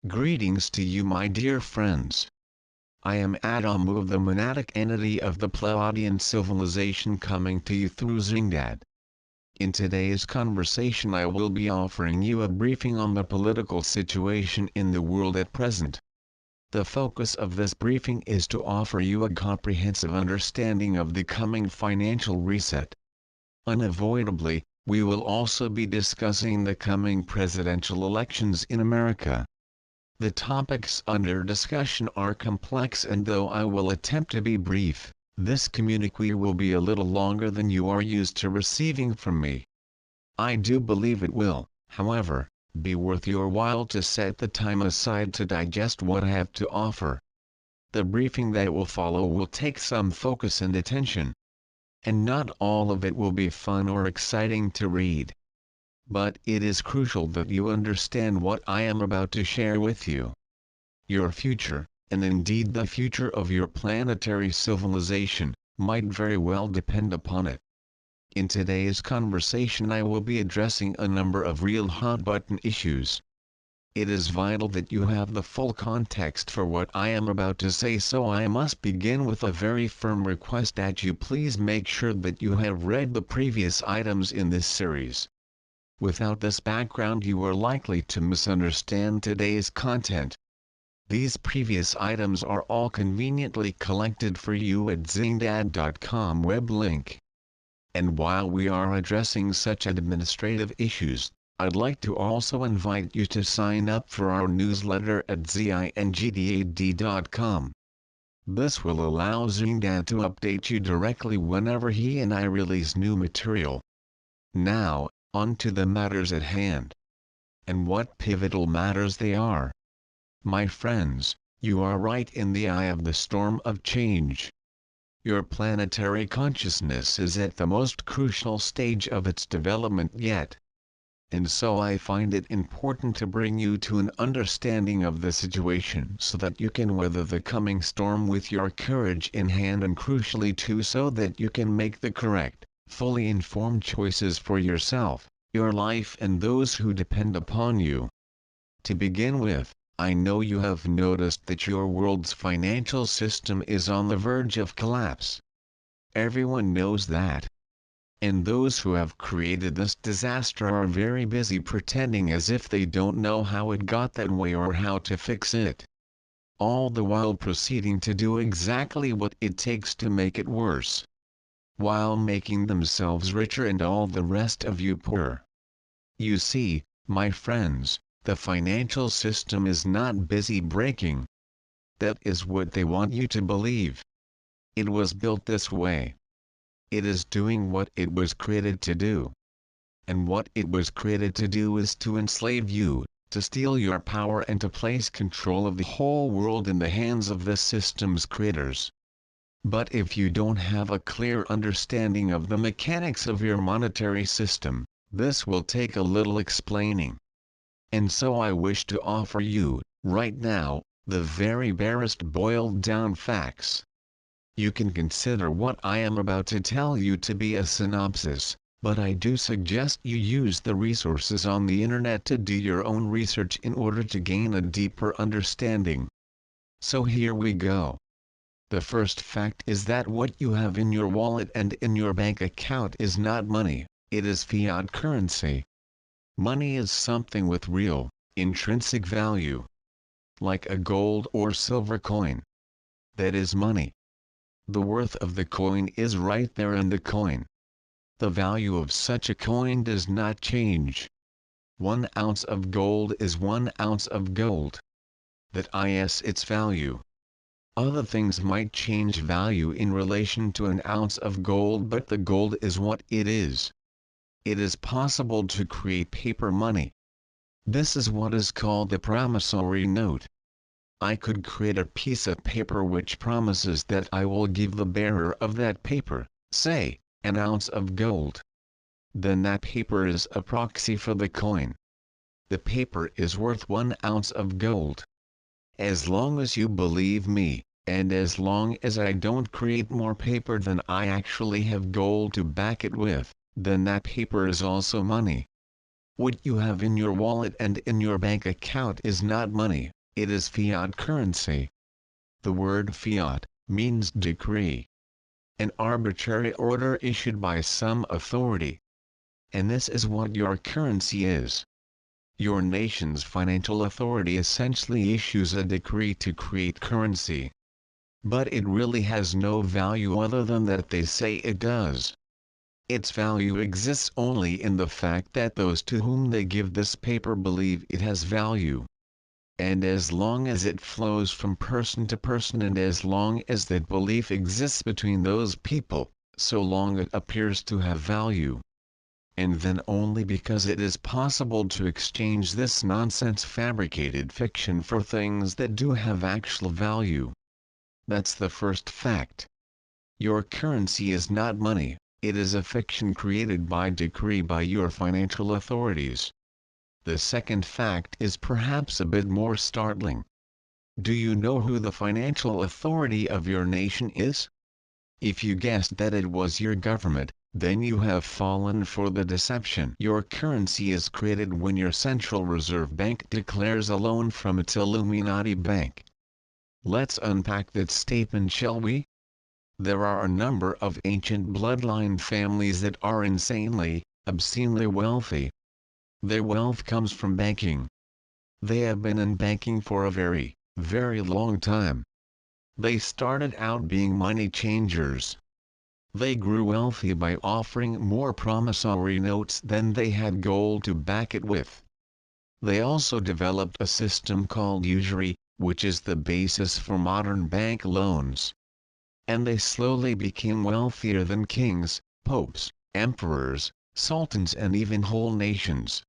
Greetings to you, my dear friends. I am Adamu of the monadic entity of the Pleiadian civilization, coming to you through Zingdad. In today's conversation I will be offering you a briefing on the political situation in the world at present. The focus of this briefing is to offer you a comprehensive understanding of the coming financial reset. Unavoidably, we will also be discussing the coming presidential elections in America. The topics under discussion are complex, and though I will attempt to be brief, this communique will be a little longer than you are used to receiving from me. I do believe it will, however, be worth your while to set the time aside to digest what I have to offer. The briefing that will follow will take some focus and attention. And not all of it will be fun or exciting to read. But it is crucial that you understand what I am about to share with you. Your future, and indeed the future of your planetary civilization, might very well depend upon it. In today's conversation I will be addressing a number of real hot-button issues. It is vital that you have the full context for what I am about to say, so I must begin with a very firm request that you please make sure that you have read the previous items in this series. Without this background you are likely to misunderstand today's content. These previous items are all conveniently collected for you at zingdad.com web link. And while we are addressing such administrative issues, I'd like to also invite you to sign up for our newsletter at zingdad.com. This will allow Zingdad to update you directly whenever he and I release new material. Now, on to the matters at hand. And what pivotal matters they are. My friends, you are right in the eye of the storm of change. Your planetary consciousness is at the most crucial stage of its development yet. And so I find it important to bring you to an understanding of the situation so that you can weather the coming storm with your courage in hand, and crucially too so that you can make the correct, fully informed choices for yourself, your life, and those who depend upon you. To begin with, I know you have noticed that your world's financial system is on the verge of collapse. Everyone knows that. And those who have created this disaster are very busy pretending as if they don't know how it got that way or how to fix it. All the while proceeding to do exactly what it takes to make it worse, while making themselves richer and all the rest of you poorer. You see, my friends, the financial system is not busy breaking. That is what they want you to believe. It was built this way. It is doing what it was created to do. And what it was created to do is to enslave you, to steal your power, and to place control of the whole world in the hands of the system's creators. But if you don't have a clear understanding of the mechanics of your monetary system, this will take a little explaining. And so I wish to offer you, right now, the very barest boiled down facts. You can consider what I am about to tell you to be a synopsis, but I do suggest you use the resources on the internet to do your own research in order to gain a deeper understanding. So here we go. The first fact is that what you have in your wallet and in your bank account is not money, it is fiat currency. Money is something with real, intrinsic value. Like a gold or silver coin. That is money. The worth of the coin is right there in the coin. The value of such a coin does not change. 1 ounce of gold is 1 ounce of gold. That is its value. Other things might change value in relation to an ounce of gold, but the gold is what it is. It is possible to create paper money. This is what is called the promissory note. I could create a piece of paper which promises that I will give the bearer of that paper, say, an ounce of gold. Then that paper is a proxy for the coin. The paper is worth 1 ounce of gold. As long as you believe me, and as long as I don't create more paper than I actually have gold to back it with, then that paper is also money. What you have in your wallet and in your bank account is not money, It is fiat currency. The word fiat means decree, an arbitrary order issued by some authority. And this is what your currency is. Your nation's financial authority essentially issues a decree to create currency. But it really has no value other than that they say it does. Its value exists only in the fact that those to whom they give this paper believe it has value. And as long as it flows from person to person and as long as that belief exists between those people, so long it appears to have value. And then only because it is possible to exchange this nonsense fabricated fiction for things that do have actual value. That's the first fact. Your currency is not money, it is a fiction created by decree by your financial authorities. The second fact is perhaps a bit more startling. Do you know who the financial authority of your nation is? If you guessed that it was your government, then you have fallen for the deception. Your currency is created when your Central Reserve Bank declares a loan from its Illuminati bank. Let's unpack that statement, shall we? There are a number of ancient bloodline families that are insanely, obscenely wealthy. Their wealth comes from banking. They have been in banking for a very, very long time. They started out being money changers. They grew wealthy by offering more promissory notes than they had gold to back it with. They also developed a system called usury, which is the basis for modern bank loans. And they slowly became wealthier than kings, popes, emperors, sultans and even whole nations.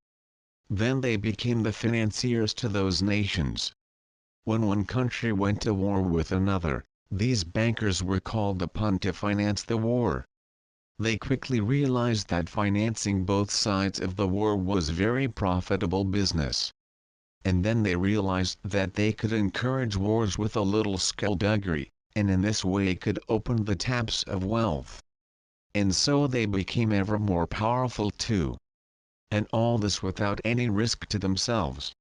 Then they became the financiers to those nations. When one country went to war with another, these bankers were called upon to finance the war. They quickly realized that financing both sides of the war was very profitable business. And then they realized that they could encourage wars with a little skullduggery, and in this way could open the taps of wealth. And so they became ever more powerful too. And all this without any risk to themselves.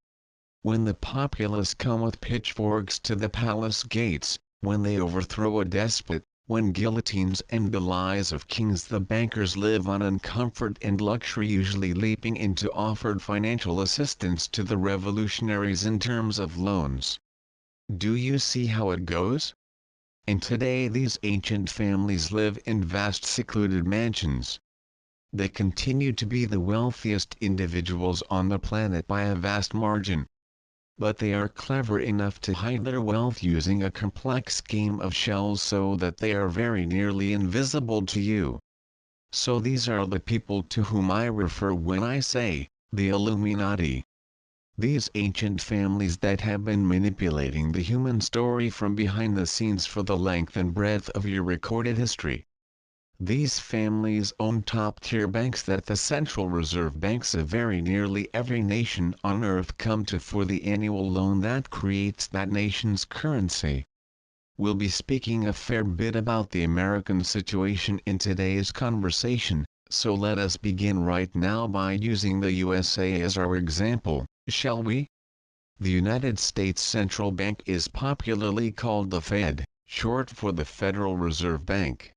When the populace come with pitchforks to the palace gates, when they overthrow a despot, when guillotines and the lies of kings, the bankers live on in comfort and luxury, usually leaping into offered financial assistance to the revolutionaries in terms of loans. Do you see how it goes? And today these ancient families live in vast secluded mansions. They continue to be the wealthiest individuals on the planet by a vast margin. But they are clever enough to hide their wealth using a complex game of shells so that they are very nearly invisible to you. So these are the people to whom I refer when I say, the Illuminati. These ancient families that have been manipulating the human story from behind the scenes for the length and breadth of your recorded history. These families own top-tier banks that the Central Reserve Banks of very nearly every nation on earth come to for the annual loan that creates that nation's currency. We'll be speaking a fair bit about the American situation in today's conversation, so let us begin right now by using the USA as our example, shall we? The United States Central Bank is popularly called the Fed, short for the Federal Reserve Bank.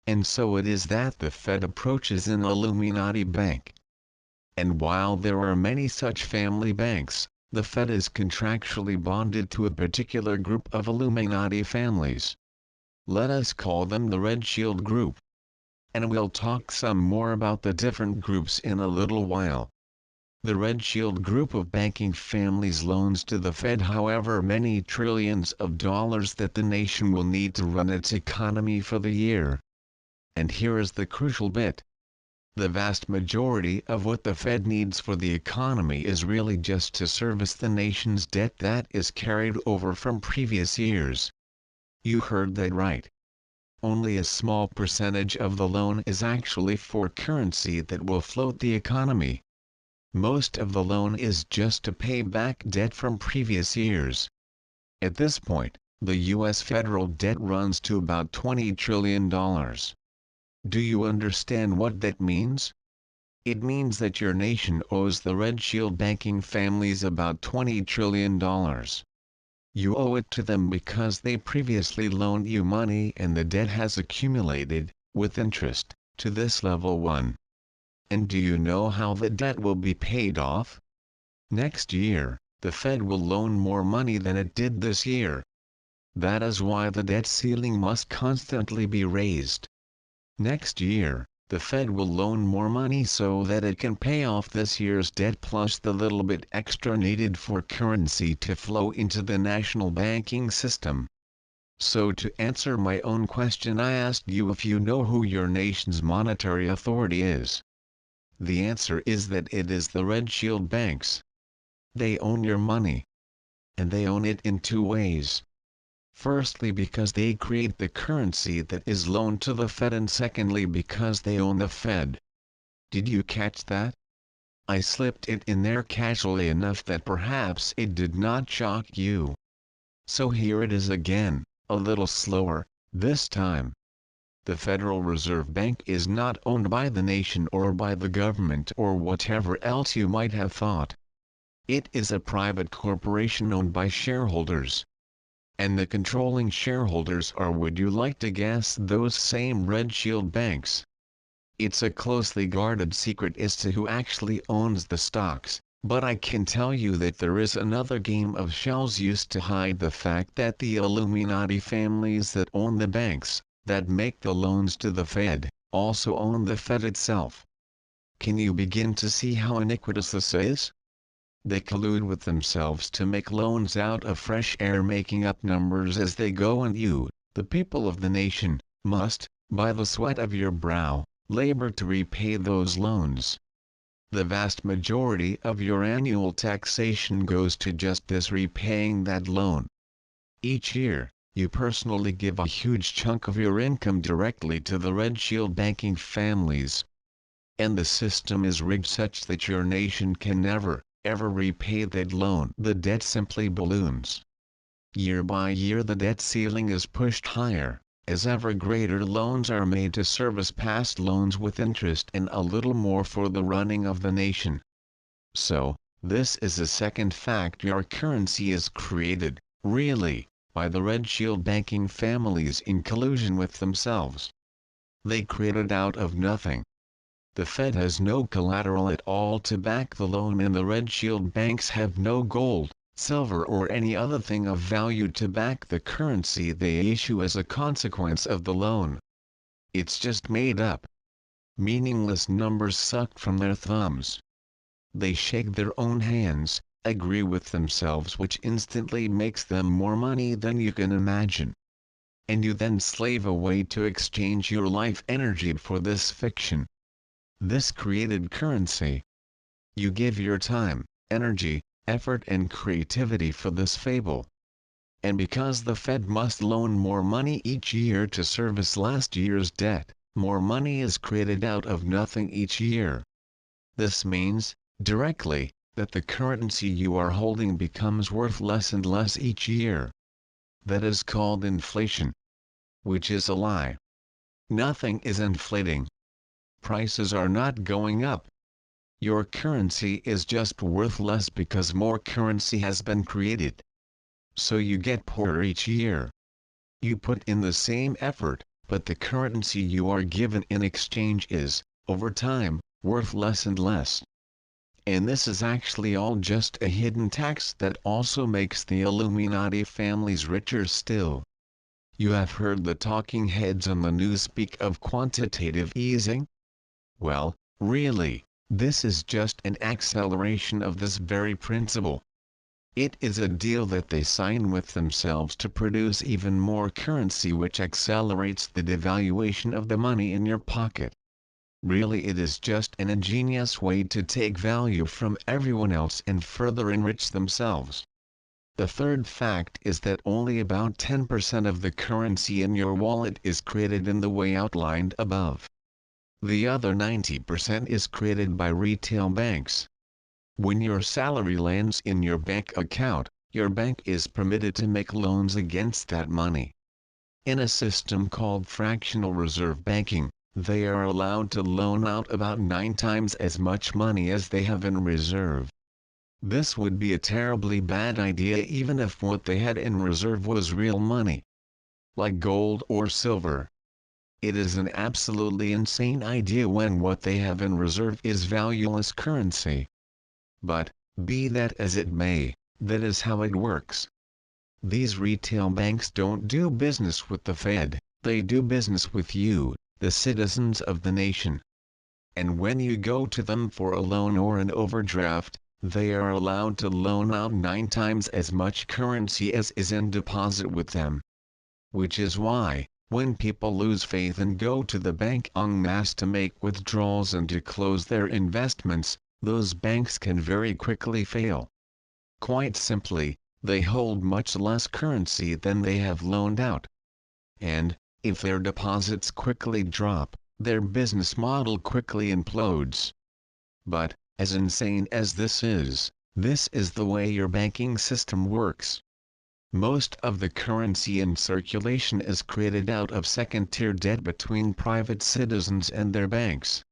And so it is that the Fed approaches an Illuminati bank. And while there are many such family banks, the Fed is contractually bonded to a particular group of Illuminati families. Let us call them the Red Shield Group. And we'll talk some more about the different groups in a little while. The Red Shield Group of banking families loans to the Fed however many trillions of dollars that the nation will need to run its economy for the year. And here is the crucial bit. The vast majority of what the Fed needs for the economy is really just to service the nation's debt that is carried over from previous years. You heard that right. Only a small percentage of the loan is actually for currency that will float the economy. Most of the loan is just to pay back debt from previous years. At this point, the U.S. federal debt runs to about $20 trillion. Do you understand what that means? It means that your nation owes the Red Shield banking families about $20 trillion. You owe it to them because they previously loaned you money and the debt has accumulated, with interest, to this level 1. And do you know how the debt will be paid off? Next year, the Fed will loan more money than it did this year. That is why the debt ceiling must constantly be raised. Next year, the Fed will loan more money so that it can pay off this year's debt plus the little bit extra needed for currency to flow into the national banking system. So to answer my own question, I asked you if you know who your nation's monetary authority is. The answer is that it is the Red Shield banks. They own your money. And they own it in 2 ways. Firstly, because they create the currency that is loaned to the Fed, and secondly because they own the Fed. Did you catch that? I slipped it in there casually enough that perhaps it did not shock you. So here it is again, a little slower, this time. The Federal Reserve Bank is not owned by the nation or by the government or whatever else you might have thought. It is a private corporation owned by shareholders. And the controlling shareholders are, would you like to guess, those same Red Shield banks? It's a closely guarded secret as to who actually owns the stocks, but I can tell you that there is another game of shells used to hide the fact that the Illuminati families that own the banks, that make the loans to the Fed, also own the Fed itself. Can you begin to see how iniquitous this is? They collude with themselves to make loans out of fresh air, making up numbers as they go, and you, the people of the nation, must, by the sweat of your brow, labor to repay those loans. The vast majority of your annual taxation goes to just this, repaying that loan. Each year, you personally give a huge chunk of your income directly to the Red Shield banking families. And the system is rigged such that your nation can never, ever repay that loan. The debt simply balloons. Year by year the debt ceiling is pushed higher, as ever greater loans are made to service past loans with interest and a little more for the running of the nation. So, this is the second fact: your currency is created, really, by the Red Shield banking families in collusion with themselves. They create it out of nothing. The Fed has no collateral at all to back the loan, and the Red Shield banks have no gold, silver or any other thing of value to back the currency they issue as a consequence of the loan. It's just made up, meaningless numbers sucked from their thumbs. They shake their own hands, agree with themselves, which instantly makes them more money than you can imagine. And you then slave away to exchange your life energy for this fiction, this created currency. You give your time, energy, effort and creativity for this fable. And because the Fed must loan more money each year to service last year's debt, more money is created out of nothing each year. This means, directly, that the currency you are holding becomes worth less and less each year. That is called inflation. Which is a lie. Nothing is inflating. Prices are not going up. Your currency is just worth less because more currency has been created. So you get poorer each year. You put in the same effort, but the currency you are given in exchange is, over time, worth less and less. And this is actually all just a hidden tax that also makes the Illuminati families richer still. You have heard the talking heads on the news speak of quantitative easing? Well, really, this is just an acceleration of this very principle. It is a deal that they sign with themselves to produce even more currency, which accelerates the devaluation of the money in your pocket. Really, it is just an ingenious way to take value from everyone else and further enrich themselves. The third fact is that only about 10% of the currency in your wallet is created in the way outlined above. The other 90% is created by retail banks. When your salary lands in your bank account, your bank is permitted to make loans against that money. In a system called fractional reserve banking, they are allowed to loan out about 9 times as much money as they have in reserve. This would be a terribly bad idea even if what they had in reserve was real money, like gold or silver. It is an absolutely insane idea when what they have in reserve is valueless currency. But, be that as it may, that is how it works. These retail banks don't do business with the Fed, they do business with you, the citizens of the nation. And when you go to them for a loan or an overdraft, they are allowed to loan out 9 times as much currency as is in deposit with them. Which is why, when people lose faith and go to the bank en masse to make withdrawals and to close their investments, those banks can very quickly fail. Quite simply, they hold much less currency than they have loaned out. And, if their deposits quickly drop, their business model quickly implodes. But, as insane as this is the way your banking system works. Most of the currency in circulation is created out of second-tier debt between private citizens and their banks.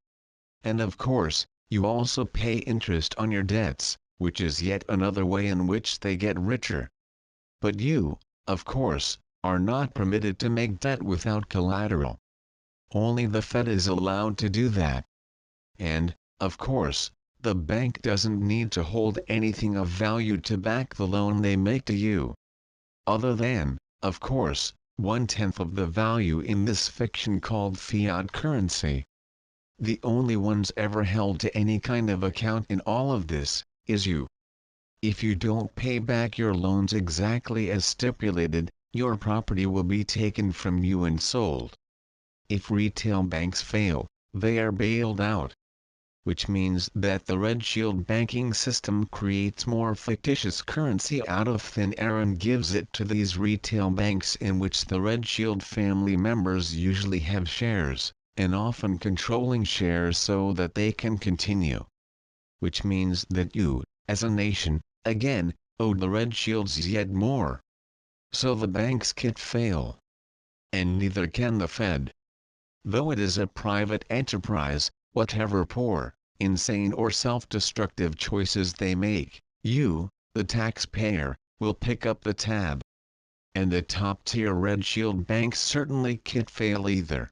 And of course, you also pay interest on your debts, which is yet another way in which they get richer. But you, of course, are not permitted to make debt without collateral. Only the Fed is allowed to do that. And, of course, the bank doesn't need to hold anything of value to back the loan they make to you. Other than, of course, 1/10 of the value in this fiction called fiat currency. The only ones ever held to any kind of account in all of this, is you. If you don't pay back your loans exactly as stipulated, your property will be taken from you and sold. If retail banks fail, they are bailed out. Which means that the Red Shield banking system creates more fictitious currency out of thin air and gives it to these retail banks in which the Red Shield family members usually have shares, and often controlling shares so that they can continue. Which means that you, as a nation, again, owe the Red Shields yet more. So the banks can't fail. And neither can the Fed. Though it is a private enterprise, whatever poor, insane or self-destructive choices they make, you, the taxpayer, will pick up the tab. And the top-tier Red Shield banks certainly can't fail either.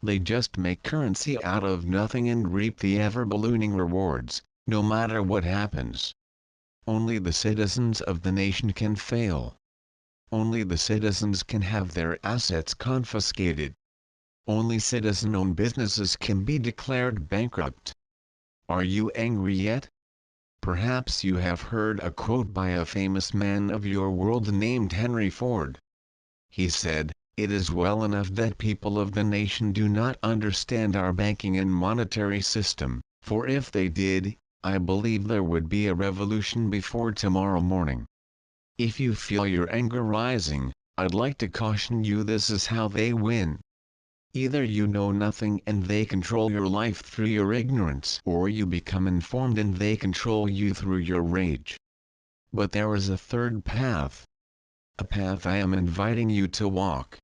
They just make currency out of nothing and reap the ever-ballooning rewards, no matter what happens. Only the citizens of the nation can fail. Only the citizens can have their assets confiscated. Only citizen-owned businesses can be declared bankrupt. Are you angry yet? Perhaps you have heard a quote by a famous man of your world named Henry Ford. He said, "It is well enough that people of the nation do not understand our banking and monetary system, for if they did, I believe there would be a revolution before tomorrow morning." If you feel your anger rising, I'd like to caution you, this is how they win. Either you know nothing and they control your life through your ignorance, or you become informed and they control you through your rage. But there is a third path. A path I am inviting you to walk.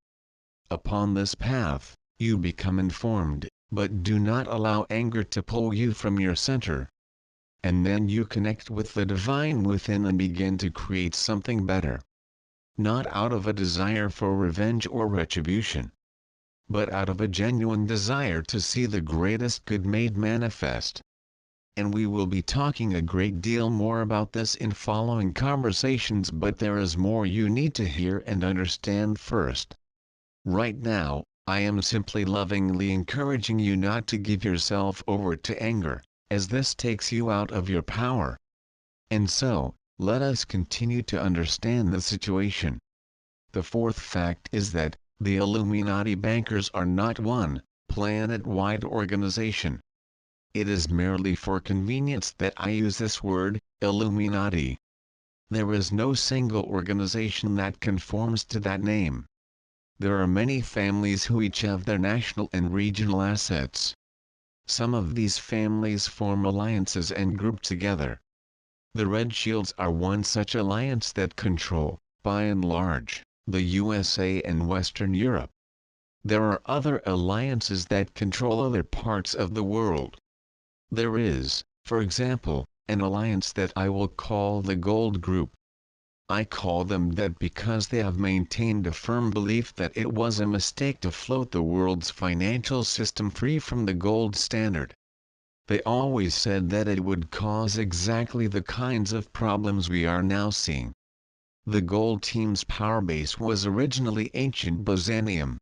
Upon this path, you become informed, but do not allow anger to pull you from your center. And then you connect with the divine within and begin to create something better. Not out of a desire for revenge or retribution, but out of a genuine desire to see the greatest good made manifest. And we will be talking a great deal more about this in following conversations, but there is more you need to hear and understand first. Right now, I am simply lovingly encouraging you not to give yourself over to anger, as this takes you out of your power. And so, let us continue to understand the situation. The fourth fact is that, the Illuminati bankers are not one planet-wide organization. It is merely for convenience that I use this word, Illuminati. There is no single organization that conforms to that name. There are many families who each have their national and regional assets. Some of these families form alliances and group together. The Red Shields are one such alliance that control, by and large, the USA and Western Europe. There are other alliances that control other parts of the world. There is, for example, an alliance that I will call the Gold Group. I call them that because they have maintained a firm belief that it was a mistake to float the world's financial system free from the gold standard. They always said that it would cause exactly the kinds of problems we are now seeing. The gold team's power base was originally ancient Byzantium.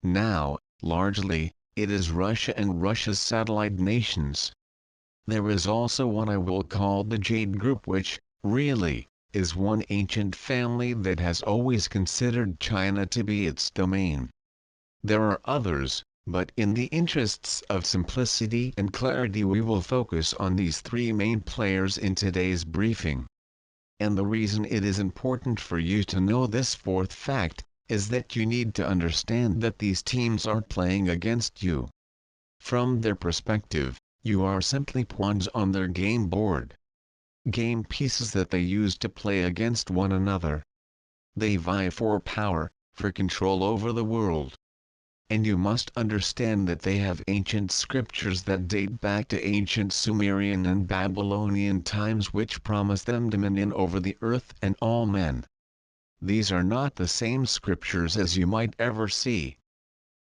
Now, largely, it is Russia and Russia's satellite nations. There is also what I will call the Jade Group, which, really, is one ancient family that has always considered China to be its domain. There are others, but in the interests of simplicity and clarity we will focus on these three main players in today's briefing. And the reason it is important for you to know this fourth fact, is that you need to understand that these teams are playing against you. From their perspective, you are simply pawns on their game board. Game pieces that they use to play against one another. They vie for power, for control over the world. And you must understand that they have ancient scriptures that date back to ancient Sumerian and Babylonian times which promise them dominion over the earth and all men. These are not the same scriptures as you might ever see.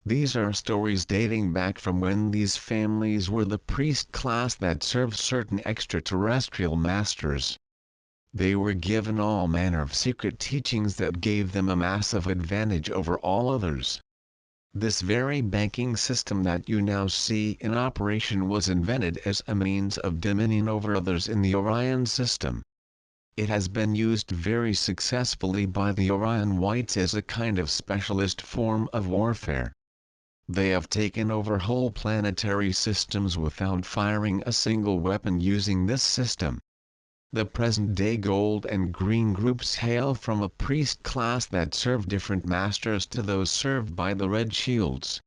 These are stories dating back from when these families were the priest class that served certain extraterrestrial masters. They were given all manner of secret teachings that gave them a massive advantage over all others. This very banking system that you now see in operation was invented as a means of dominion over others in the Orion system. It has been used very successfully by the Orion Whites as a kind of specialist form of warfare. They have taken over whole planetary systems without firing a single weapon using this system. The present-day gold and green groups hail from a priest class that served different masters to those served by the red shields.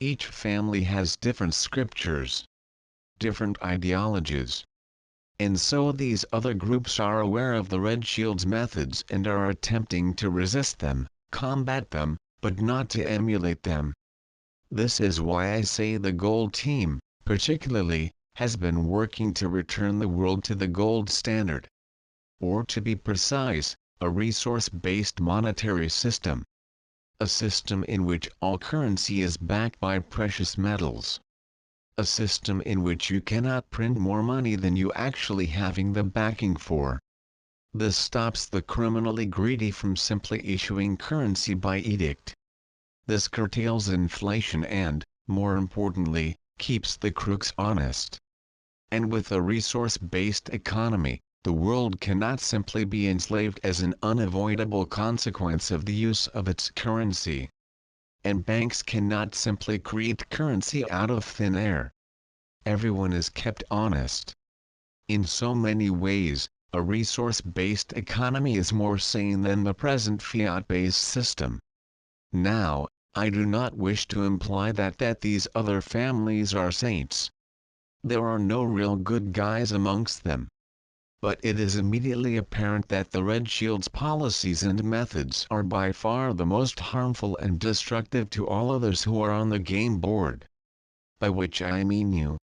Each family has different scriptures, different ideologies. And so these other groups are aware of the red shield's methods and are attempting to resist them, combat them, but not to emulate them. This is why I say the gold team, particularly, has been working to return the world to the gold standard. Or to be precise, a resource-based monetary system. A system in which all currency is backed by precious metals. A system in which you cannot print more money than you actually having the backing for. This stops the criminally greedy from simply issuing currency by edict. This curtails inflation and, more importantly, keeps the crooks honest. And with a resource-based economy, the world cannot simply be enslaved as an unavoidable consequence of the use of its currency. And banks cannot simply create currency out of thin air. Everyone is kept honest. In so many ways, a resource-based economy is more sane than the present fiat-based system. Now, I do not wish to imply that these other families are saints. There are no real good guys amongst them. But it is immediately apparent that the Red Shield's policies and methods are by far the most harmful and destructive to all others who are on the game board. By which I mean you.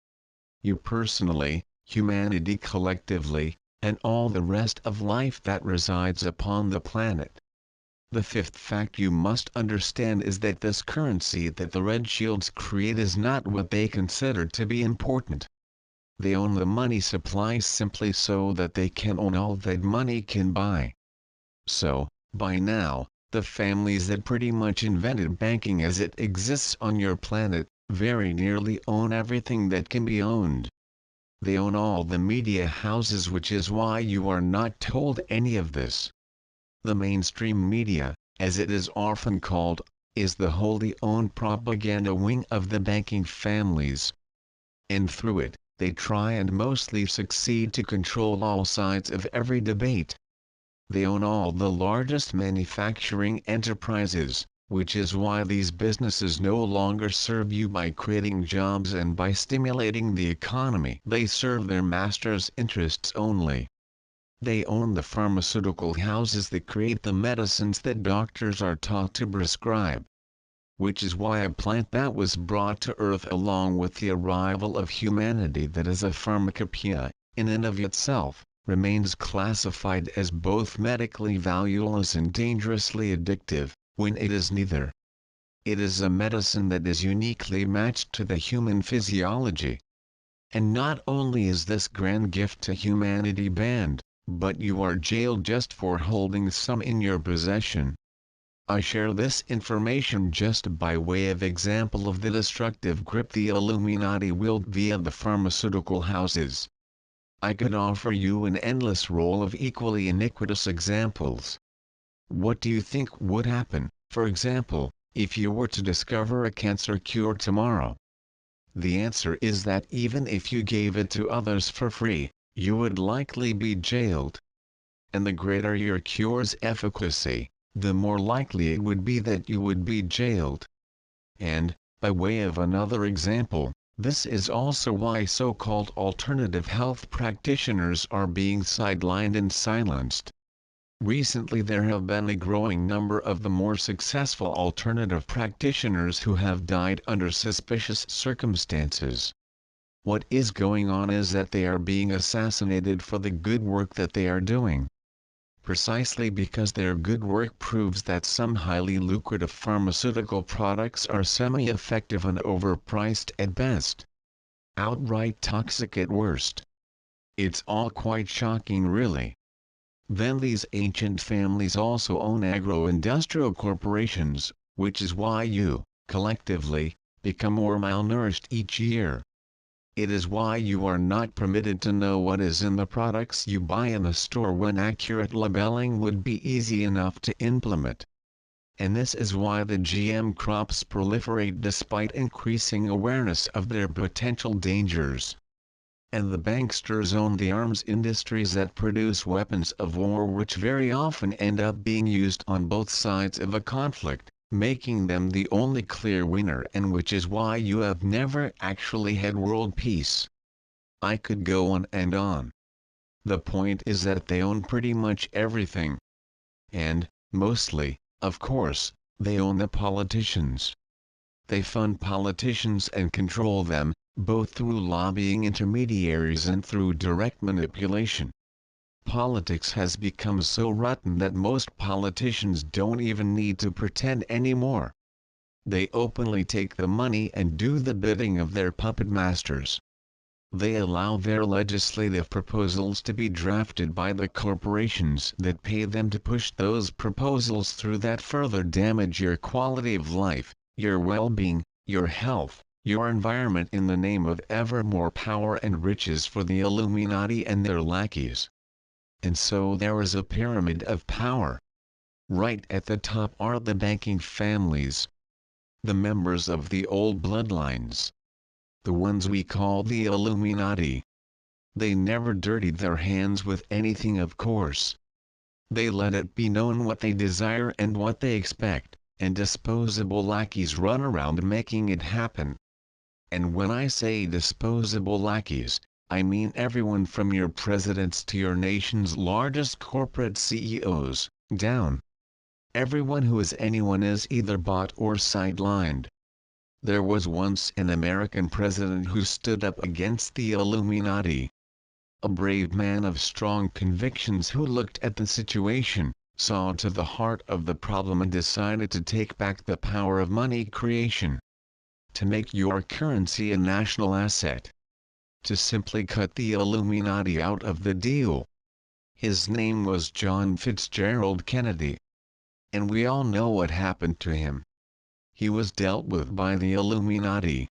You personally, humanity collectively, and all the rest of life that resides upon the planet. The fifth fact you must understand is that this currency that the Red Shields create is not what they consider to be important. They own the money supply simply so that they can own all that money can buy. So, by now, the families that pretty much invented banking as it exists on your planet, very nearly own everything that can be owned. They own all the media houses, which is why you are not told any of this. The mainstream media, as it is often called, is the wholly owned propaganda wing of the banking families. And through it, they try and mostly succeed to control all sides of every debate. They own all the largest manufacturing enterprises, which is why these businesses no longer serve you by creating jobs and by stimulating the economy. They serve their masters' interests only. They own the pharmaceutical houses that create the medicines that doctors are taught to prescribe. Which is why a plant that was brought to Earth along with the arrival of humanity that is a pharmacopoeia, in and of itself, remains classified as both medically valueless and dangerously addictive, when it is neither. It is a medicine that is uniquely matched to the human physiology. And not only is this grand gift to humanity banned, but you are jailed just for holding some in your possession. I share this information just by way of example of the destructive grip the Illuminati wield via the pharmaceutical houses. I could offer you an endless roll of equally iniquitous examples. What do you think would happen, for example, if you were to discover a cancer cure tomorrow? The answer is that even if you gave it to others for free, you would likely be jailed. And the greater your cure's efficacy, the more likely it would be that you would be jailed. And, by way of another example, this is also why so-called alternative health practitioners are being sidelined and silenced. Recently there have been a growing number of the more successful alternative practitioners who have died under suspicious circumstances. What is going on is that they are being assassinated for the good work that they are doing. Precisely because their good work proves that some highly lucrative pharmaceutical products are semi-effective and overpriced at best. Outright toxic at worst. It's all quite shocking really. Then these ancient families also own agro-industrial corporations, which is why you, collectively, become more malnourished each year. It is why you are not permitted to know what is in the products you buy in the store when accurate labeling would be easy enough to implement. And this is why the GM crops proliferate despite increasing awareness of their potential dangers. And the banksters own the arms industries that produce weapons of war which very often end up being used on both sides of a conflict, making them the only clear winner, and which is why you have never actually had world peace. I could go on and on. The point is that they own pretty much everything. And, mostly, of course, they own the politicians. They fund politicians and control them, both through lobbying intermediaries and through direct manipulation. Politics has become so rotten that most politicians don't even need to pretend anymore. They openly take the money and do the bidding of their puppet masters. They allow their legislative proposals to be drafted by the corporations that pay them to push those proposals through that further damage your quality of life, your well-being, your health, your environment in the name of ever more power and riches for the Illuminati and their lackeys. And so there is a pyramid of power. Right at the top are the banking families. The members of the old bloodlines. The ones we call the Illuminati. They never dirtied their hands with anything, of course. They let it be known what they desire and what they expect, and disposable lackeys run around making it happen. And when I say disposable lackeys, I mean everyone from your presidents to your nation's largest corporate CEOs, down. Everyone who is anyone is either bought or sidelined. There was once an American president who stood up against the Illuminati. A brave man of strong convictions who looked at the situation, saw to the heart of the problem and decided to take back the power of money creation. To make your currency a national asset. To simply cut the Illuminati out of the deal. His name was John Fitzgerald Kennedy. And we all know what happened to him. He was dealt with by the Illuminati.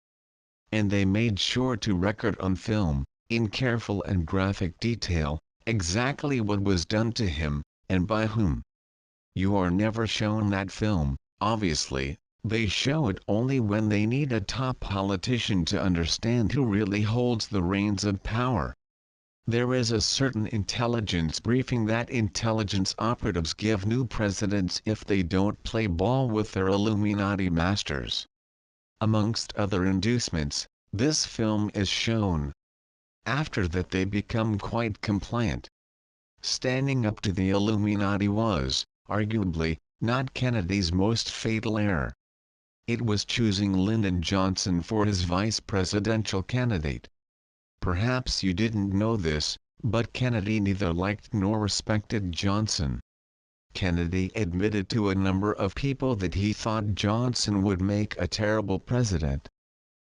And they made sure to record on film, in careful and graphic detail, exactly what was done to him, and by whom. You are never shown that film, obviously. They show it only when they need a top politician to understand who really holds the reins of power. There is a certain intelligence briefing that intelligence operatives give new presidents if they don't play ball with their Illuminati masters. Amongst other inducements, this film is shown. After that they become quite compliant. Standing up to the Illuminati was, arguably, not Kennedy's most fatal error. It was choosing Lyndon Johnson for his vice presidential candidate. Perhaps you didn't know this, but Kennedy neither liked nor respected Johnson. Kennedy admitted to a number of people that he thought Johnson would make a terrible president.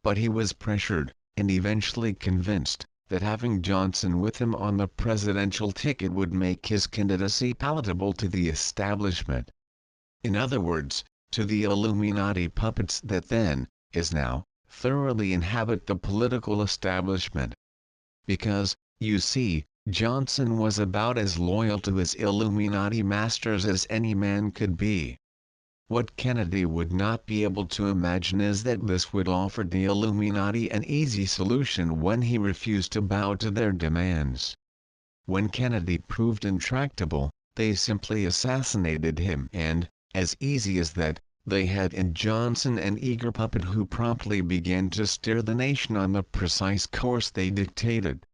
But he was pressured, and eventually convinced, that having Johnson with him on the presidential ticket would make his candidacy palatable to the establishment. In other words, to the Illuminati puppets that then, as now, thoroughly inhabit the political establishment. Because, you see, Johnson was about as loyal to his Illuminati masters as any man could be. What Kennedy would not be able to imagine is that this would offer the Illuminati an easy solution when he refused to bow to their demands. When Kennedy proved intractable, they simply assassinated him and, as easy as that, they had in Johnson an eager puppet who promptly began to steer the nation on the precise course they dictated.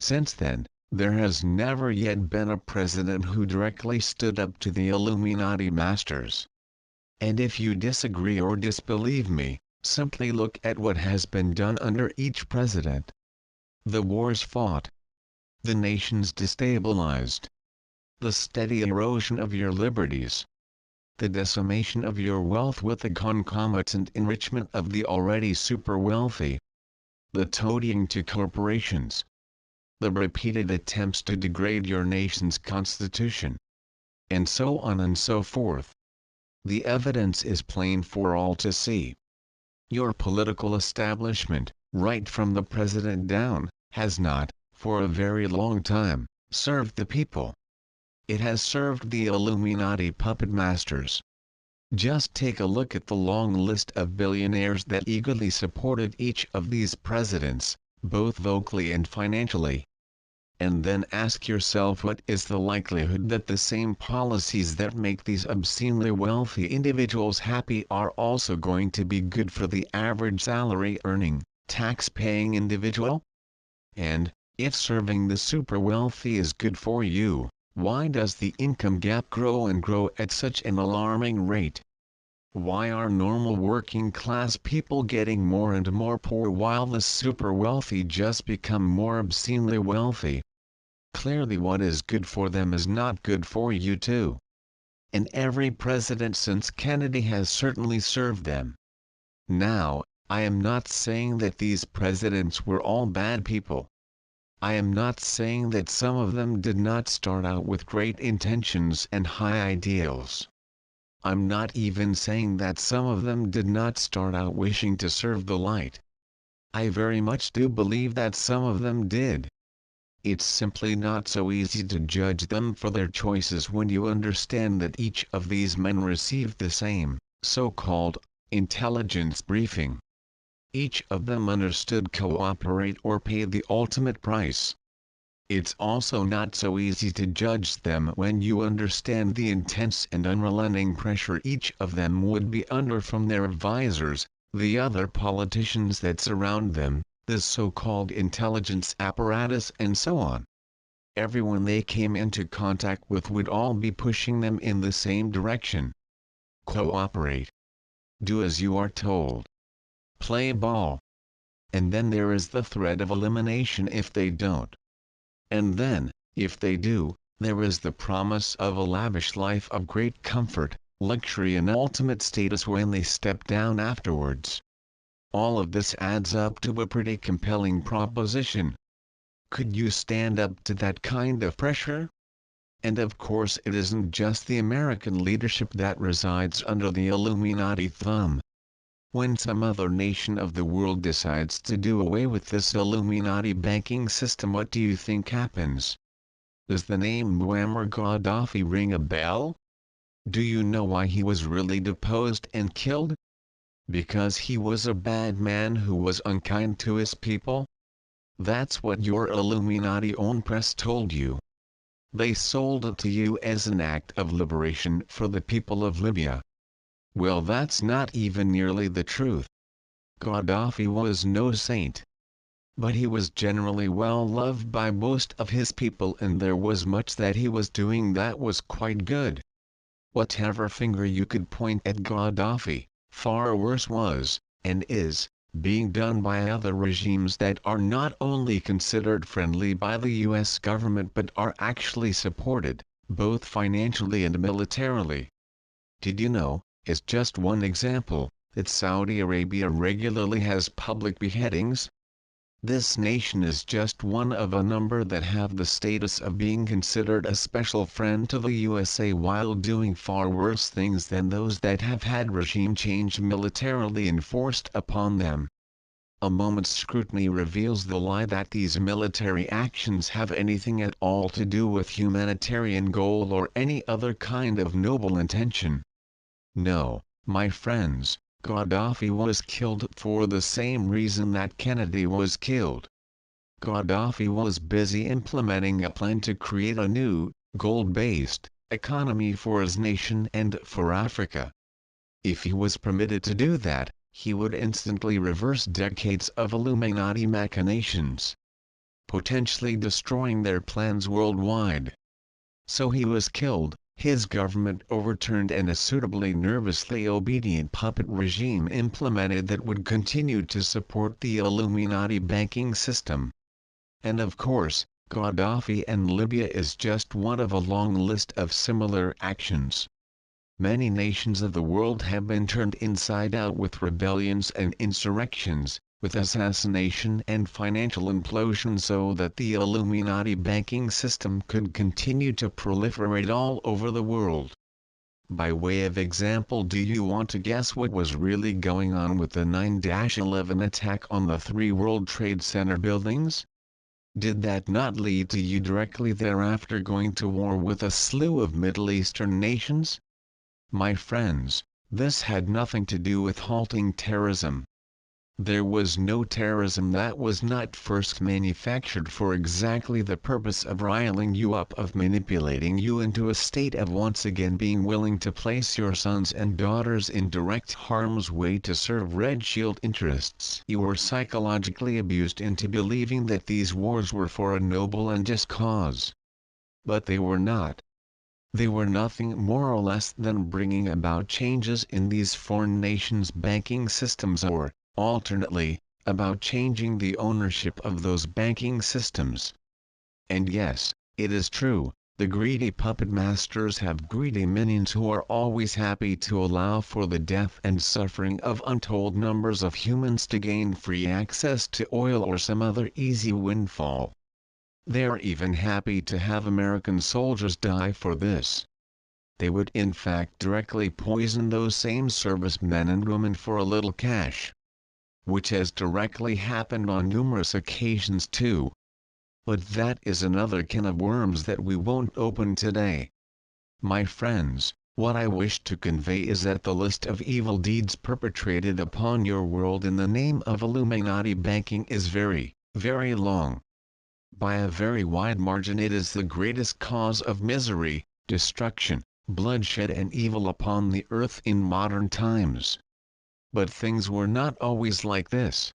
Since then, there has never yet been a president who directly stood up to the Illuminati masters. And if you disagree or disbelieve me, simply look at what has been done under each president. The wars fought. The nations destabilized. The steady erosion of your liberties. The decimation of your wealth with the concomitant enrichment of the already super-wealthy. The toadying to corporations. The repeated attempts to degrade your nation's constitution. And so on and so forth. The evidence is plain for all to see. Your political establishment, right from the president down, has not, for a very long time, served the people. It has served the Illuminati puppet masters. Just take a look at the long list of billionaires that eagerly supported each of these presidents, both vocally and financially. And then ask yourself, what is the likelihood that the same policies that make these obscenely wealthy individuals happy are also going to be good for the average salary-earning, tax-paying individual? And, if serving the super-wealthy is good for you, why does the income gap grow and grow at such an alarming rate? Why are normal working-class people getting more and more poor while the super-wealthy just become more obscenely wealthy? Clearly what is good for them is not good for you too. And every president since Kennedy has certainly served them. Now, I am not saying that these presidents were all bad people. I am not saying that some of them did not start out with great intentions and high ideals. I'm not even saying that some of them did not start out wishing to serve the light. I very much do believe that some of them did. It's simply not so easy to judge them for their choices when you understand that each of these men received the same, so-called, intelligence briefing. Each of them understood cooperate or pay the ultimate price. It's also not so easy to judge them when you understand the intense and unrelenting pressure each of them would be under from their advisors, the other politicians that surround them, the so-called intelligence apparatus and so on. Everyone they came into contact with would all be pushing them in the same direction. Cooperate. Do as you are told. Play ball. And then there is the threat of elimination if they don't. And then, if they do, there is the promise of a lavish life of great comfort, luxury and ultimate status when they step down afterwards. All of this adds up to a pretty compelling proposition. Could you stand up to that kind of pressure? And of course it isn't just the American leadership that resides under the Illuminati thumb. When some other nation of the world decides to do away with this Illuminati banking system, what do you think happens? Does the name Muammar Gaddafi ring a bell? Do you know why he was really deposed and killed? Because he was a bad man who was unkind to his people? That's what your Illuminati-owned press told you. They sold it to you as an act of liberation for the people of Libya. Well, that's not even nearly the truth. Gaddafi was no saint. But he was generally well loved by most of his people, and there was much that he was doing that was quite good. Whatever finger you could point at Gaddafi, far worse was, and is, being done by other regimes that are not only considered friendly by the US government but are actually supported, both financially and militarily. Did you know, as just one example, that Saudi Arabia regularly has public beheadings? This nation is just one of a number that have the status of being considered a special friend to the USA while doing far worse things than those that have had regime change militarily enforced upon them. A moment's scrutiny reveals the lie that these military actions have anything at all to do with humanitarian goal or any other kind of noble intention. No, my friends, Gaddafi was killed for the same reason that Kennedy was killed. Gaddafi was busy implementing a plan to create a new, gold-based, economy for his nation and for Africa. If he was permitted to do that, he would instantly reverse decades of Illuminati machinations, potentially destroying their plans worldwide. So he was killed, his government overturned and a suitably nervously obedient puppet regime implemented that would continue to support the Illuminati banking system. And of course, Gaddafi and Libya is just one of a long list of similar actions. Many nations of the world have been turned inside out with rebellions and insurrections, with assassination and financial implosion so that the Illuminati banking system could continue to proliferate all over the world. By way of example, do you want to guess what was really going on with the 9/11 attack on the 3 World Trade Center buildings? Did that not lead to you directly thereafter going to war with a slew of Middle Eastern nations? My friends, this had nothing to do with halting terrorism. There was no terrorism that was not first manufactured for exactly the purpose of riling you up, of manipulating you into a state of once again being willing to place your sons and daughters in direct harm's way to serve Red Shield interests. You were psychologically abused into believing that these wars were for a noble and just cause. But they were not. They were nothing more or less than bringing about changes in these foreign nations' banking systems or, alternately, about changing the ownership of those banking systems. And yes, it is true, the greedy puppet masters have greedy minions who are always happy to allow for the death and suffering of untold numbers of humans to gain free access to oil or some other easy windfall. They are even happy to have American soldiers die for this. They would in fact directly poison those same servicemen and women for a little cash. Which has directly happened on numerous occasions too. But that is another can of worms that we won't open today. My friends, what I wish to convey is that the list of evil deeds perpetrated upon your world in the name of Illuminati banking is very, very long. By a very wide margin it is the greatest cause of misery, destruction, bloodshed and evil upon the earth in modern times. But things were not always like this.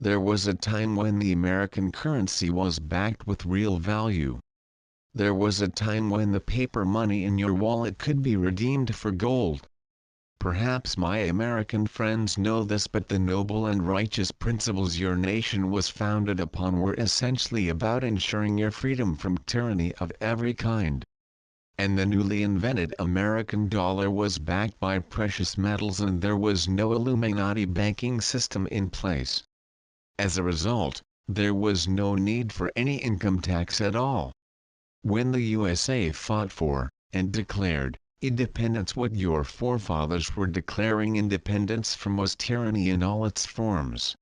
There was a time when the American currency was backed with real value. There was a time when the paper money in your wallet could be redeemed for gold. Perhaps my American friends know this, but the noble and righteous principles your nation was founded upon were essentially about ensuring your freedom from tyranny of every kind. And the newly invented American dollar was backed by precious metals and there was no Illuminati banking system in place. As a result, there was no need for any income tax at all. When the USA fought for, and declared, independence, what your forefathers were declaring independence from was tyranny in all its forms.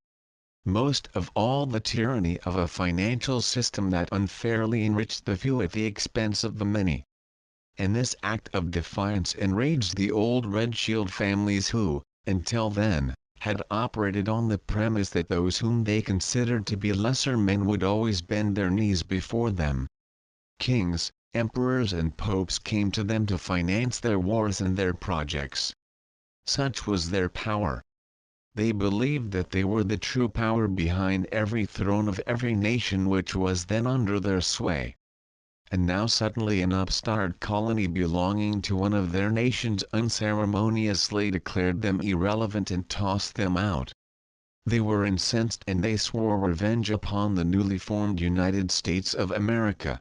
Most of all the tyranny of a financial system that unfairly enriched the few at the expense of the many. And this act of defiance enraged the old Red Shield families who, until then, had operated on the premise that those whom they considered to be lesser men would always bend their knees before them. Kings, emperors and popes came to them to finance their wars and their projects. Such was their power. They believed that they were the true power behind every throne of every nation which was then under their sway. And now suddenly an upstart colony belonging to one of their nations unceremoniously declared them irrelevant and tossed them out. They were incensed and they swore revenge upon the newly formed United States of America.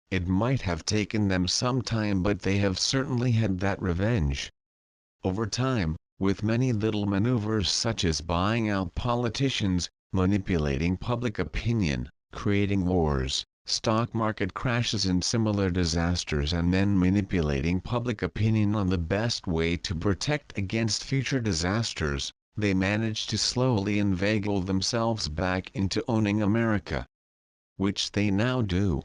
It might have taken them some time, but they have certainly had that revenge. Over time, with many little maneuvers such as buying out politicians, manipulating public opinion, creating wars, stock market crashes and similar disasters, and then manipulating public opinion on the best way to protect against future disasters, they managed to slowly inveigle themselves back into owning America. Which they now do.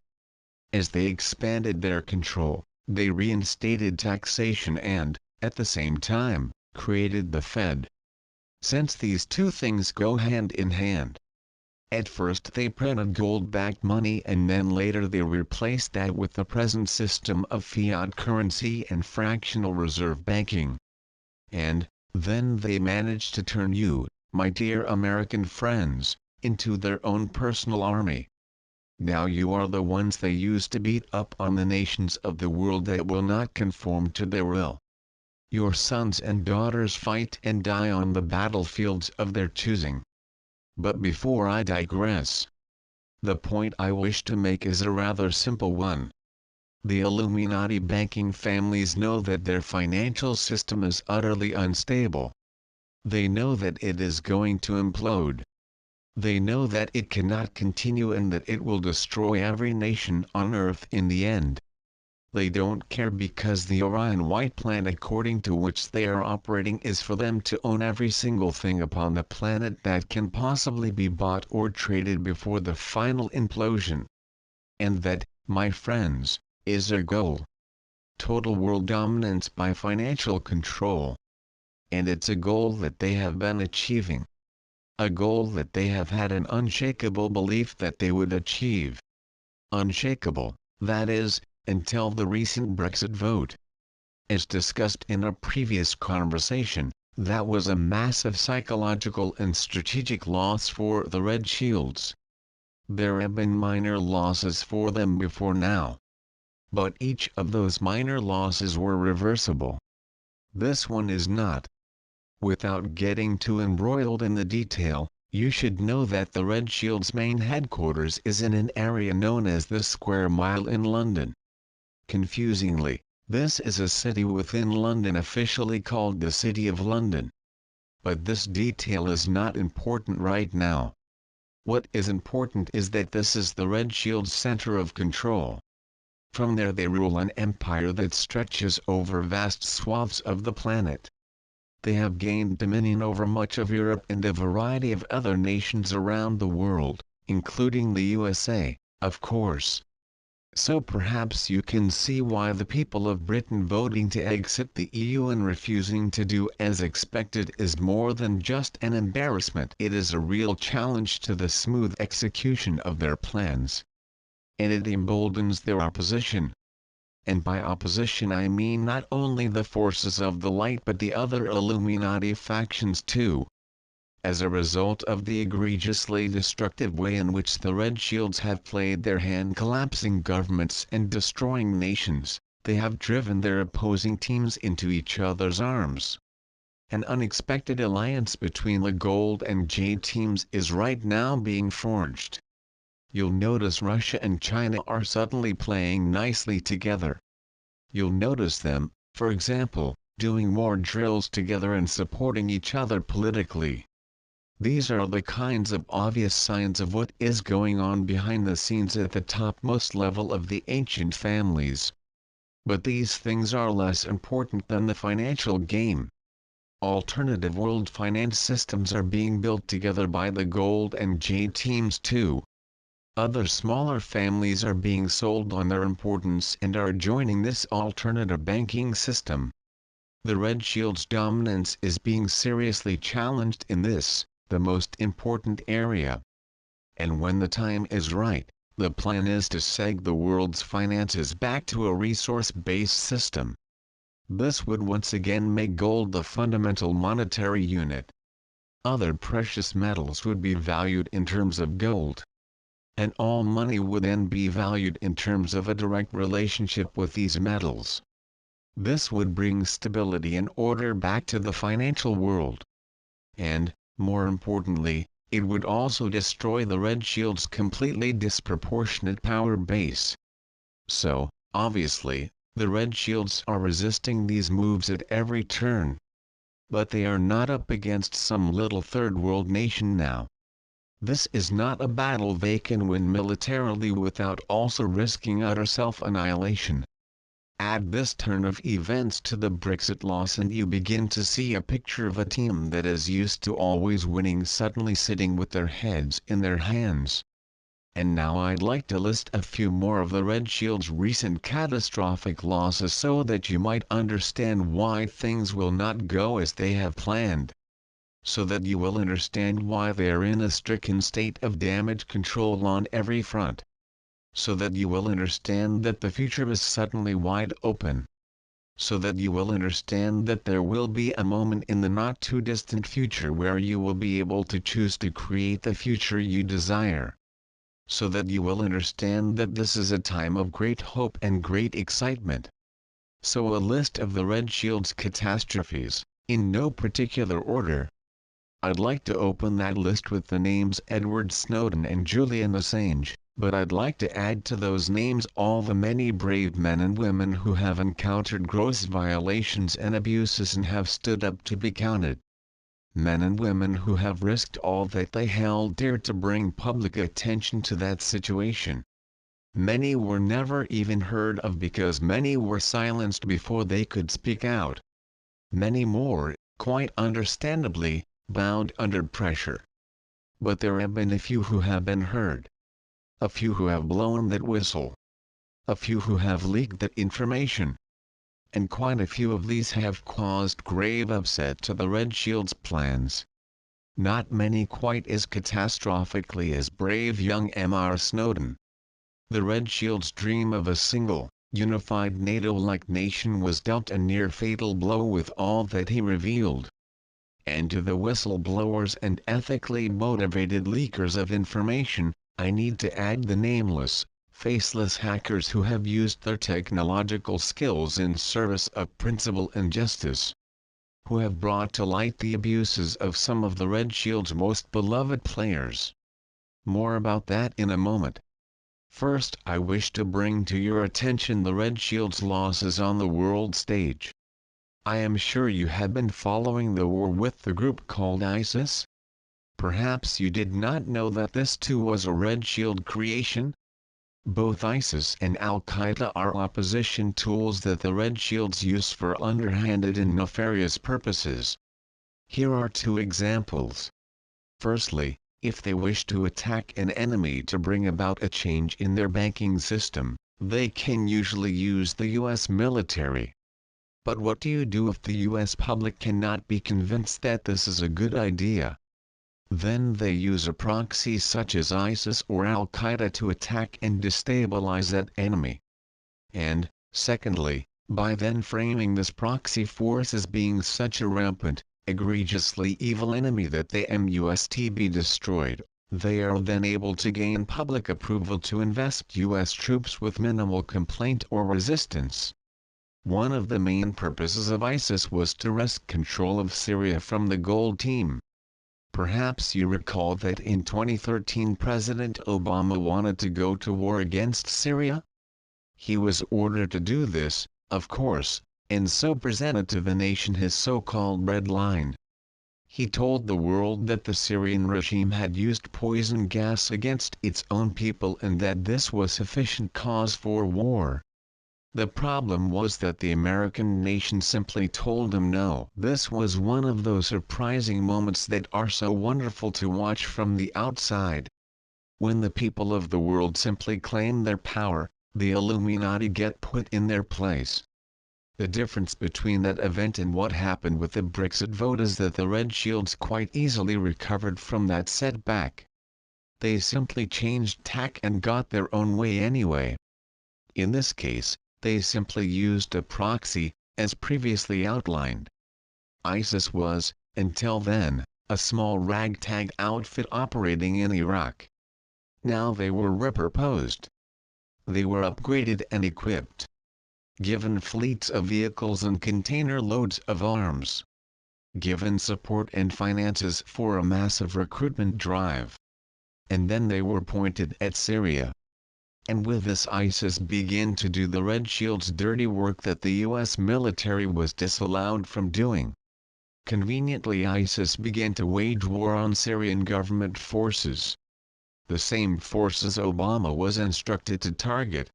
As they expanded their control, they reinstated taxation and, at the same time, created the Fed. Since these two things go hand in hand. At first they printed gold-backed money and then later they replaced that with the present system of fiat currency and fractional reserve banking. And, then they managed to turn you, my dear American friends, into their own personal army. Now you are the ones they use to beat up on the nations of the world that will not conform to their will. Your sons and daughters fight and die on the battlefields of their choosing. But before I digress, the point I wish to make is a rather simple one. The Illuminati banking families know that their financial system is utterly unstable. They know that it is going to implode. They know that it cannot continue and that it will destroy every nation on Earth in the end. They don't care because the Orion White Plan according to which they are operating is for them to own every single thing upon the planet that can possibly be bought or traded before the final implosion. And that, my friends, is their goal. Total world dominance by financial control. And it's a goal that they have been achieving. A goal that they have had an unshakable belief that they would achieve. Unshakable, that is, until the recent Brexit vote. As discussed in a previous conversation, that was a massive psychological and strategic loss for the Red Shields. There have been minor losses for them before now. But each of those minor losses were reversible. This one is not. Without getting too embroiled in the detail, you should know that the Red Shields' main headquarters is in an area known as the Square Mile in London. Confusingly, this is a city within London officially called the City of London. But this detail is not important right now. What is important is that this is the Red Shields' center of control. From there they rule an empire that stretches over vast swaths of the planet. They have gained dominion over much of Europe and a variety of other nations around the world, including the USA, of course. So perhaps you can see why the people of Britain voting to exit the EU and refusing to do as expected is more than just an embarrassment. It is a real challenge to the smooth execution of their plans. And it emboldens their opposition. And by opposition I mean not only the forces of the light but the other Illuminati factions too. As a result of the egregiously destructive way in which the Red Shields have played their hand collapsing governments and destroying nations, they have driven their opposing teams into each other's arms. An unexpected alliance between the Gold and Jade teams is right now being forged. You'll notice Russia and China are suddenly playing nicely together. You'll notice them, for example, doing more drills together and supporting each other politically. These are the kinds of obvious signs of what is going on behind the scenes at the topmost level of the ancient families. But these things are less important than the financial game. Alternative world finance systems are being built together by the Gold and Jade teams too. Other smaller families are being sold on their importance and are joining this alternative banking system. The Red Shield's dominance is being seriously challenged in this, the most important area. And when the time is right, the plan is to seg the world's finances back to a resource-based system. This would once again make gold the fundamental monetary unit. Other precious metals would be valued in terms of gold. And all money would then be valued in terms of a direct relationship with these metals. This would bring stability and order back to the financial world. And, More importantly, it would also destroy the Red Shield's completely disproportionate power base. So, obviously, the Red Shields are resisting these moves at every turn. But they are not up against some little third world nation now. This is not a battle they can win militarily without also risking utter self-annihilation. Add this turn of events to the Brexit loss and you begin to see a picture of a team that is used to always winning suddenly sitting with their heads in their hands. And now I'd like to list a few more of the Red Shield's recent catastrophic losses so that you might understand why things will not go as they have planned. So that you will understand why they are in a stricken state of damage control on every front. So that you will understand that the future is suddenly wide open. So that you will understand that there will be a moment in the not too distant future where you will be able to choose to create the future you desire. So that you will understand that this is a time of great hope and great excitement. So a list of the Red Shield's catastrophes, in no particular order. I'd like to open that list with the names Edward Snowden and Julian Assange, but I'd like to add to those names all the many brave men and women who have encountered gross violations and abuses and have stood up to be counted. Men and women who have risked all that they held dear to bring public attention to that situation. Many were never even heard of because many were silenced before they could speak out. Many more, quite understandably, bowed under pressure. But there have been a few who have been heard. A few who have blown that whistle. A few who have leaked that information. And quite a few of these have caused grave upset to the Red Shield's plans. Not many quite as catastrophically as brave young Mr. Snowden. The Red Shield's dream of a single, unified NATO-like nation was dealt a near-fatal blow with all that he revealed. And to the whistleblowers and ethically motivated leakers of information, I need to add the nameless, faceless hackers who have used their technological skills in service of principle and justice. Who have brought to light the abuses of some of the Red Shield's most beloved players. More about that in a moment. First, I wish to bring to your attention the Red Shield's losses on the world stage. I am sure you have been following the war with the group called ISIS. Perhaps you did not know that this too was a Red Shield creation? Both ISIS and Al-Qaeda are opposition tools that the Red Shields use for underhanded and nefarious purposes. Here are two examples. Firstly, if they wish to attack an enemy to bring about a change in their banking system, they can usually use the US military. But what do you do if the US public cannot be convinced that this is a good idea? Then they use a proxy such as ISIS or Al-Qaeda to attack and destabilize that enemy. And, secondly, by then framing this proxy force as being such a rampant, egregiously evil enemy that they must be destroyed, they are then able to gain public approval to invest US troops with minimal complaint or resistance. One of the main purposes of ISIS was to wrest control of Syria from the Gold Team. Perhaps you recall that in 2013 President Obama wanted to go to war against Syria? He was ordered to do this, of course, and so presented to the nation his so-called red line. He told the world that the Syrian regime had used poison gas against its own people and that this was sufficient cause for war. The problem was that the American nation simply told him no. This was one of those surprising moments that are so wonderful to watch from the outside. When the people of the world simply claim their power, the Illuminati get put in their place. The difference between that event and what happened with the Brexit vote is that the Red Shields quite easily recovered from that setback. They simply changed tack and got their own way anyway. In this case, they simply used a proxy, as previously outlined. ISIS was, until then, a small ragtag outfit operating in Iraq. Now they were repurposed. They were upgraded and equipped. Given fleets of vehicles and container loads of arms. given support and finances for a massive recruitment drive. And then they were pointed at Syria. And with this ISIS began to do the Red Shield's dirty work that the US military was disallowed from doing. Conveniently, ISIS began to wage war on Syrian government forces. The same forces Obama was instructed to target.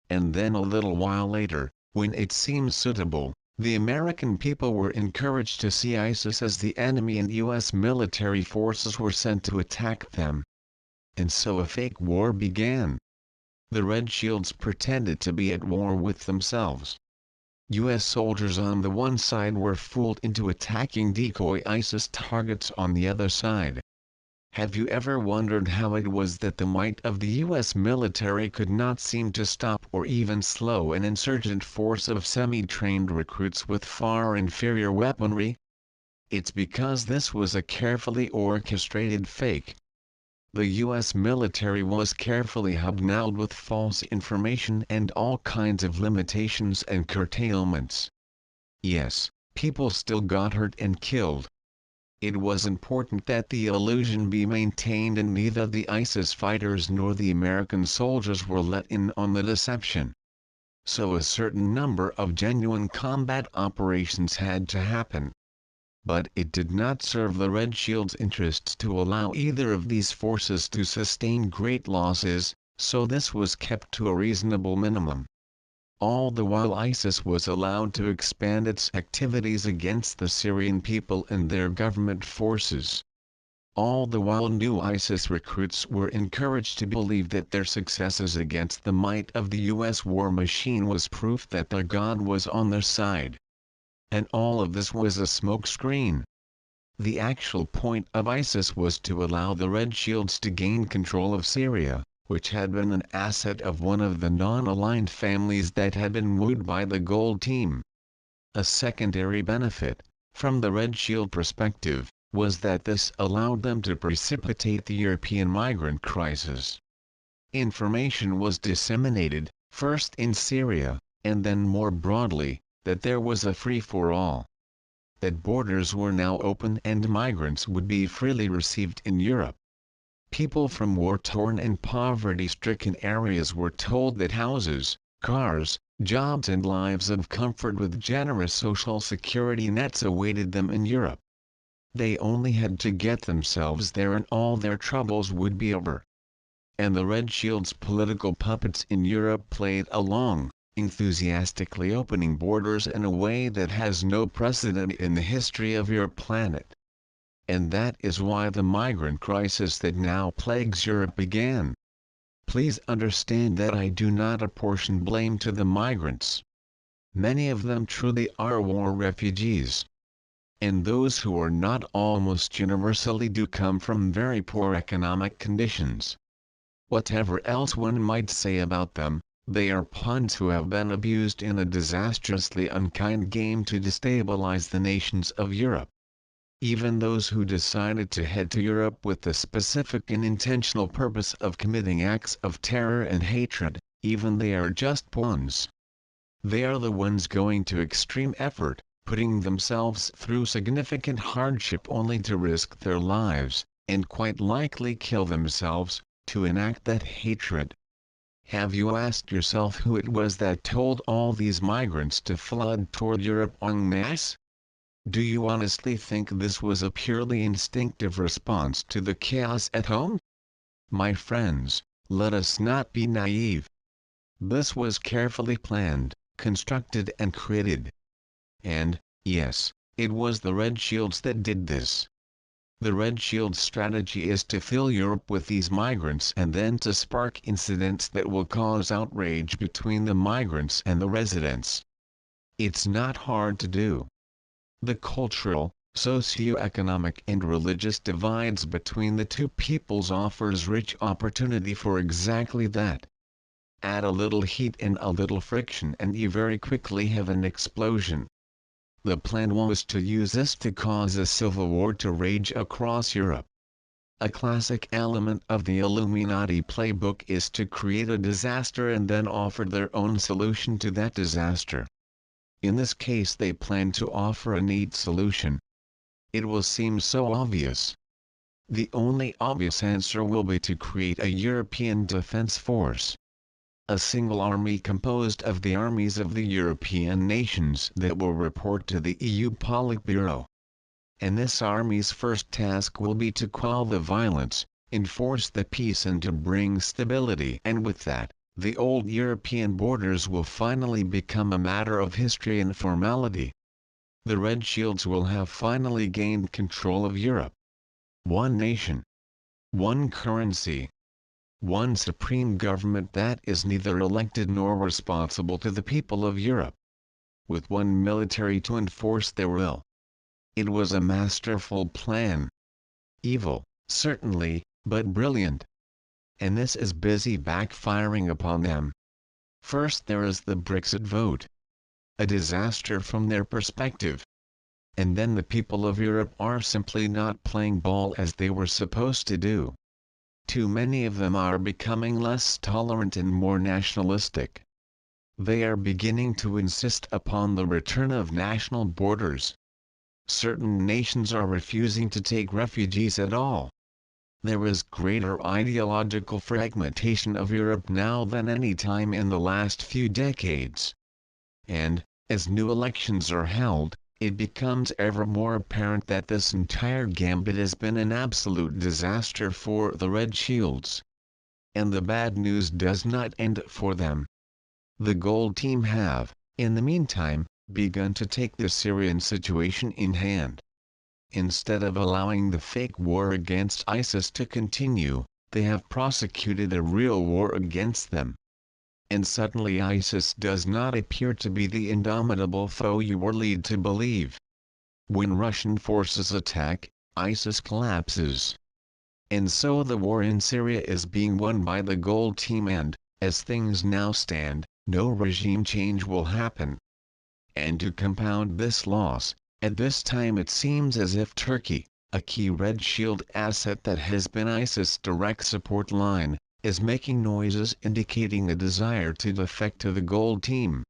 And then a little while later, when it seemed suitable, the American people were encouraged to see ISIS as the enemy and US military forces were sent to attack them. And so a fake war began. The Red Shields pretended to be at war with themselves. US soldiers on the one side were fooled into attacking decoy ISIS targets on the other side. Have you ever wondered how it was that the might of the US military could not seem to stop or even slow an insurgent force of semi-trained recruits with far inferior weaponry? It's because this was a carefully orchestrated fake. The US military was carefully hobnobbed with false information and all kinds of limitations and curtailments. Yes, people still got hurt and killed. It was important that the illusion be maintained, and neither the ISIS fighters nor the American soldiers were let in on the deception. So a certain number of genuine combat operations had to happen. But it did not serve the Red Shield's interests to allow either of these forces to sustain great losses, so this was kept to a reasonable minimum. All the while ISIS was allowed to expand its activities against the Syrian people and their government forces. All the while new ISIS recruits were encouraged to believe that their successes against the might of the US war machine was proof that their God was on their side. And all of this was a smokescreen. The actual point of ISIS was to allow the Red Shields to gain control of Syria, which had been an asset of one of the non-aligned families that had been wooed by the Gold Team. A secondary benefit, from the Red Shield perspective, was that this allowed them to precipitate the European migrant crisis. Information was disseminated, first in Syria, and then more broadly, that there was a free-for-all. That borders were now open and migrants would be freely received in Europe. People from war-torn and poverty-stricken areas were told that houses, cars, jobs and lives of comfort with generous social security nets awaited them in Europe. They only had to get themselves there and all their troubles would be over. And the Red Shield's political puppets in Europe played along, enthusiastically opening borders in a way that has no precedent in the history of your planet. And that is why the migrant crisis that now plagues Europe began. Please understand that I do not apportion blame to the migrants. Many of them truly are war refugees. And those who are not almost universally do come from very poor economic conditions. Whatever else one might say about them, they are pawns who have been abused in a disastrously unkind game to destabilize the nations of Europe. Even those who decided to head to Europe with the specific and intentional purpose of committing acts of terror and hatred, even they are just pawns. They are the ones going to extreme effort, putting themselves through significant hardship only to risk their lives, and quite likely kill themselves, to enact that hatred. Have you asked yourself who it was that told all these migrants to flood toward Europe en masse? Do you honestly think this was a purely instinctive response to the chaos at home? My friends, let us not be naive. This was carefully planned, constructed and created. And, yes, it was the Red Shields that did this. The Red Shield's strategy is to fill Europe with these migrants and then to spark incidents that will cause outrage between the migrants and the residents. It's not hard to do. The cultural, socio-economic and religious divides between the two peoples offers rich opportunity for exactly that. Add a little heat and a little friction and you very quickly have an explosion. The plan was to use this to cause a civil war to rage across Europe. A classic element of the Illuminati playbook is to create a disaster and then offer their own solution to that disaster. In this case they planned to offer a neat solution. It will seem so obvious. The only obvious answer will be to create a European defense force. A single army composed of the armies of the European nations that will report to the EU Politburo. And this army's first task will be to quell the violence, enforce the peace and to bring stability. And with that, the old European borders will finally become a matter of history and formality. The Red Shields will have finally gained control of Europe. One nation. One currency. One supreme government that is neither elected nor responsible to the people of Europe. With one military to enforce their will. It was a masterful plan. Evil, certainly, but brilliant. And this is busy backfiring upon them. First there is the Brexit vote. A disaster from their perspective. And then the people of Europe are simply not playing ball as they were supposed to do. Too many of them are becoming less tolerant and more nationalistic. They are beginning to insist upon the return of national borders. Certain nations are refusing to take refugees at all. There is greater ideological fragmentation of Europe now than any time in the last few decades. And, as new elections are held, it becomes ever more apparent that this entire gambit has been an absolute disaster for the Red Shields. And the bad news does not end for them. The Gold Team have, in the meantime, begun to take the Syrian situation in hand. Instead of allowing the fake war against ISIS to continue, they have prosecuted a real war against them. And suddenly ISIS does not appear to be the indomitable foe you were led to believe. When Russian forces attack, ISIS collapses. And so the war in Syria is being won by the Gold Team and, as things now stand, no regime change will happen. And to compound this loss, at this time it seems as if Turkey, a key Red Shield asset that has been ISIS' direct support line, is making noises indicating a desire to defect to the Gold Team.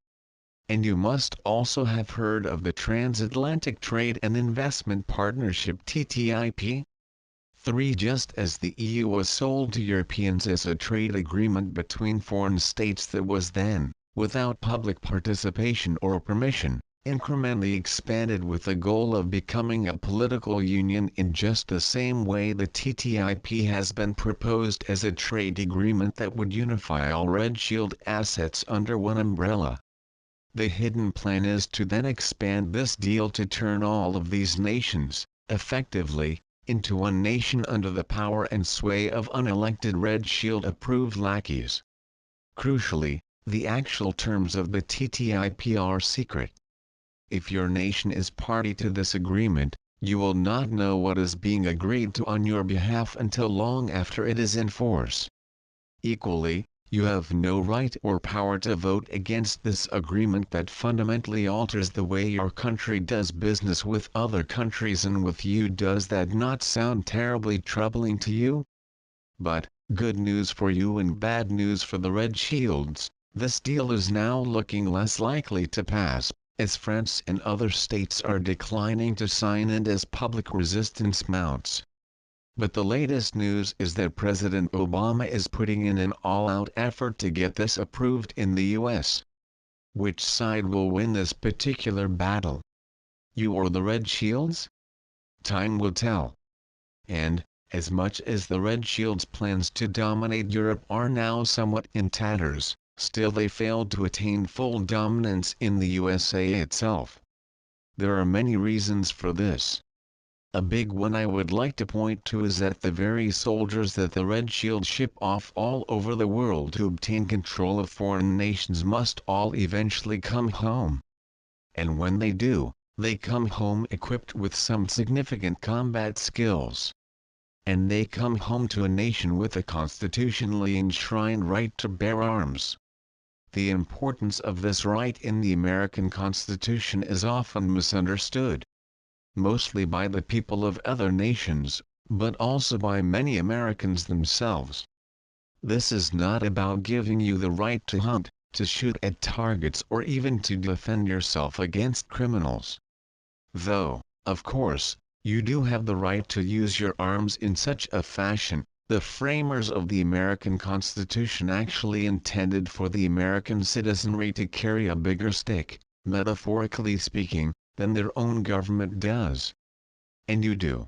And you must also have heard of the Transatlantic Trade and Investment Partnership TTIP? 3. Just as the EU was sold to Europeans as a trade agreement between foreign states that was then, without public participation or permission, incrementally expanded with the goal of becoming a political union in just the same way the TTIP has been proposed as a trade agreement that would unify all Red Shield assets under one umbrella. The hidden plan is to then expand this deal to turn all of these nations, effectively, into one nation under the power and sway of unelected Red Shield approved lackeys. Crucially, the actual terms of the TTIP are secret. If your nation is party to this agreement, you will not know what is being agreed to on your behalf until long after it is in force. Equally, you have no right or power to vote against this agreement that fundamentally alters the way your country does business with other countries and with you. Does that not sound terribly troubling to you? But, good news for you and bad news for the Red Shields, this deal is now looking less likely to pass, as France and other states are declining to sign and as public resistance mounts. But the latest news is that President Obama is putting in an all-out effort to get this approved in the US. Which side will win this particular battle? You or the Red Shields? Time will tell. And, as much as the Red Shields' plans to dominate Europe are now somewhat in tatters, still they failed to attain full dominance in the USA itself. There are many reasons for this. A big one I would like to point to is that the very soldiers that the Red Shield ship off all over the world to obtain control of foreign nations must all eventually come home. And when they do, they come home equipped with some significant combat skills. And they come home to a nation with a constitutionally enshrined right to bear arms. The importance of this right in the American Constitution is often misunderstood. Mostly by the people of other nations, but also by many Americans themselves. This is not about giving you the right to hunt, to shoot at targets or even to defend yourself against criminals. Though, of course, You do have the right to use your arms in such a fashion. The framers of the American Constitution actually intended for the American citizenry to carry a bigger stick, metaphorically speaking, than their own government does. And you do.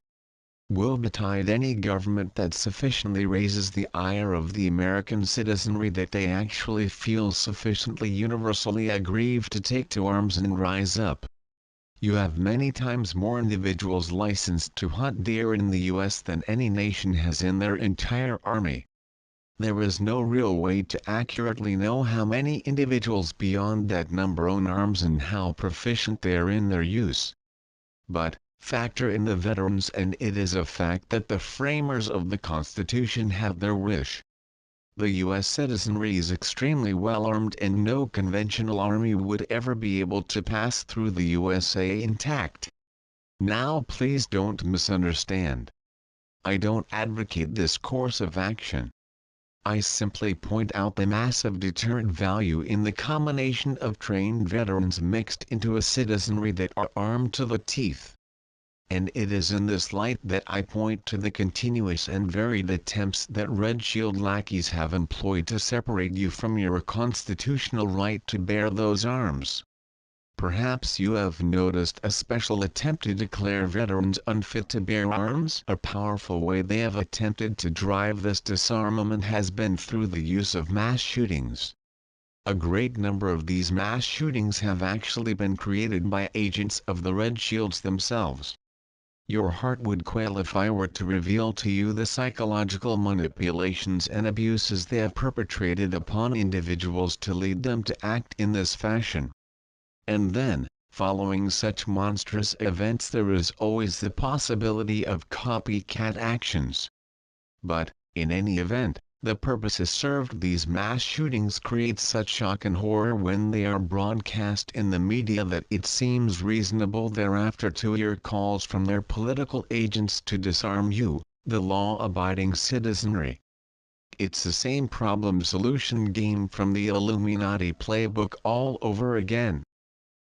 Woe betide any government that sufficiently raises the ire of the American citizenry that they actually feel sufficiently universally aggrieved to take to arms and rise up. You have many times more individuals licensed to hunt deer in the US than any nation has in their entire army. There is no real way to accurately know how many individuals beyond that number own arms and how proficient they are in their use. But, factor in the veterans and it is a fact that the framers of the Constitution have their wish. The U.S. citizenry is extremely well armed and no conventional army would ever be able to pass through the USA intact. Now please don't misunderstand. I don't advocate this course of action. I simply point out the massive deterrent value in the combination of trained veterans mixed into a citizenry that are armed to the teeth. And it is in this light that I point to the continuous and varied attempts that Red Shield lackeys have employed to separate you from your constitutional right to bear those arms. Perhaps you have noticed a special attempt to declare veterans unfit to bear arms. A powerful way they have attempted to drive this disarmament has been through the use of mass shootings. A great number of these mass shootings have actually been created by agents of the Red Shields themselves. Your heart would quail if I were to reveal to you the psychological manipulations and abuses they have perpetrated upon individuals to lead them to act in this fashion. And then, following such monstrous events there is always the possibility of copycat actions. But, in any event, the purposes served these mass shootings create such shock and horror when they are broadcast in the media that it seems reasonable thereafter to hear calls from their political agents to disarm you, the law-abiding citizenry. It's the same problem-solution game from the Illuminati playbook all over again.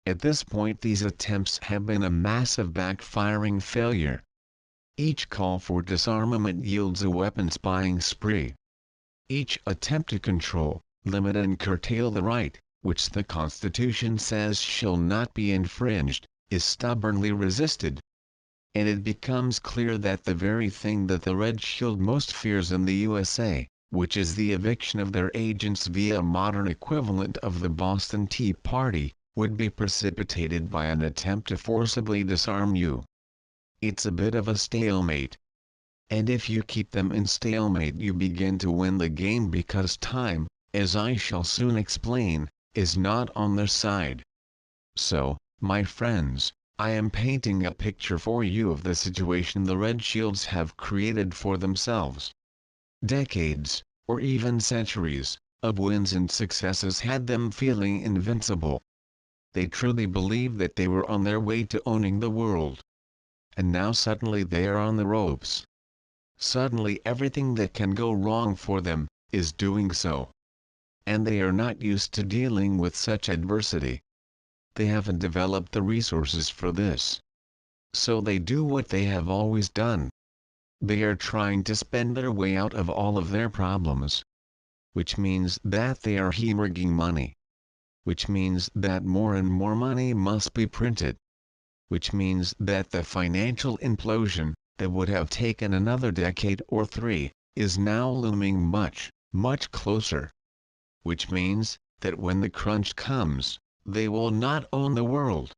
At this point these attempts have been a massive backfiring failure. Each call for disarmament yields a weapons buying spree. Each attempt to control, limit and curtail the right, which the Constitution says shall not be infringed, is stubbornly resisted. And it becomes clear that the very thing that the Red Shield most fears in the USA, which is the eviction of their agents via a modern equivalent of the Boston Tea Party, would be precipitated by an attempt to forcibly disarm you. It's a bit of a stalemate. And if you keep them in stalemate you begin to win the game because time, as I shall soon explain, is not on their side. So, my friends, I am painting a picture for you of the situation the Red Shields have created for themselves. Decades, or even centuries, of wins and successes had them feeling invincible. They truly believed that they were on their way to owning the world. And now suddenly they are on the ropes. Suddenly everything that can go wrong for them, is doing so. And they are not used to dealing with such adversity. They haven't developed the resources for this. So they do what they have always done. They are trying to spend their way out of all of their problems. Which means that they are hemorrhaging money. Which means that more and more money must be printed. Which means that the financial implosion, that would have taken another decade or 3, is now looming much, much closer. Which means, that when the crunch comes, they will not own the world.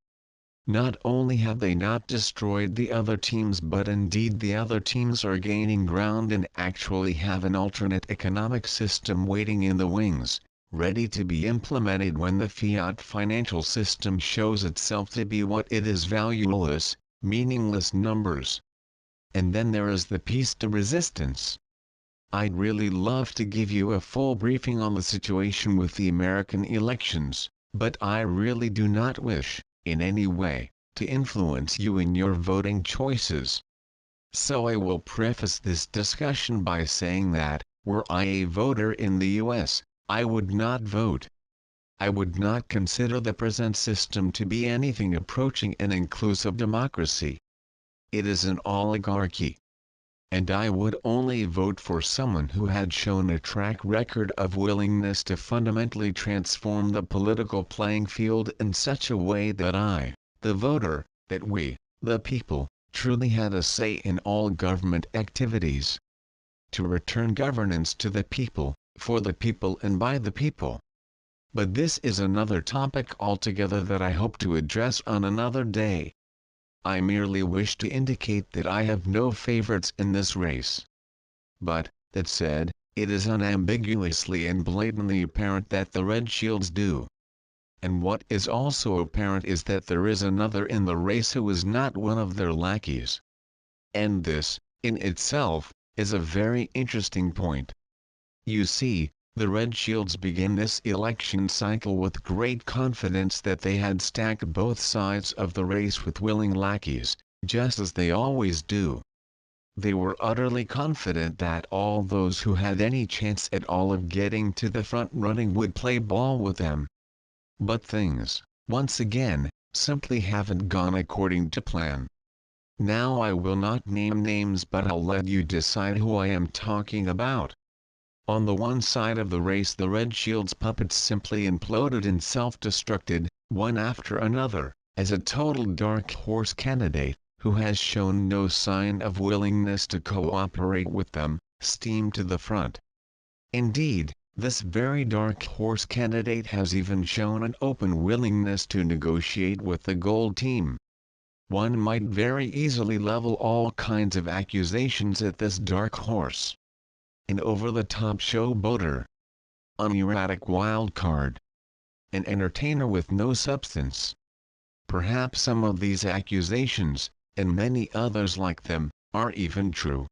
Not only have they not destroyed the other teams but indeed the other teams are gaining ground and actually have an alternate economic system waiting in the wings, ready to be implemented when the fiat financial system shows itself to be what it is: valueless, meaningless numbers. And then there is the piece de resistance. I'd really love to give you a full briefing on the situation with the American elections, but I really do not wish, in any way, to influence you in your voting choices. So I will preface this discussion by saying that, were I a voter in the US, I would not vote. I would not consider the present system to be anything approaching an inclusive democracy. it is an oligarchy. And I would only vote for someone who had shown a track record of willingness to fundamentally transform the political playing field in such a way that I, the voter, that we, the people, truly had a say in all government activities. To return governance to the people, for the people and by the people. But this is another topic altogether that I hope to address on another day. I merely wish to indicate that I have no favorites in this race. But, that said, it is unambiguously and blatantly apparent that the Red Shields do. And what is also apparent is that there is another in the race who is not one of their lackeys. And this, in itself, is a very interesting point. You see, the Red Shields began this election cycle with great confidence that they had stacked both sides of the race with willing lackeys, just as they always do. They were utterly confident that all those who had any chance at all of getting to the front running would play ball with them. But things, once again, simply haven't gone according to plan. Now I will not name names, but I'll let you decide who I am talking about. On the one side of the race, the Red Shields puppets simply imploded and self-destructed, one after another, as a total dark horse candidate, who has shown no sign of willingness to cooperate with them, steamed to the front. Indeed, this very dark horse candidate has even shown an open willingness to negotiate with the Gold Team. One might very easily level all kinds of accusations at this dark horse. An over-the-top showboater, an erratic wild card, an entertainer with no substance. Perhaps some of these accusations, and many others like them, are even true.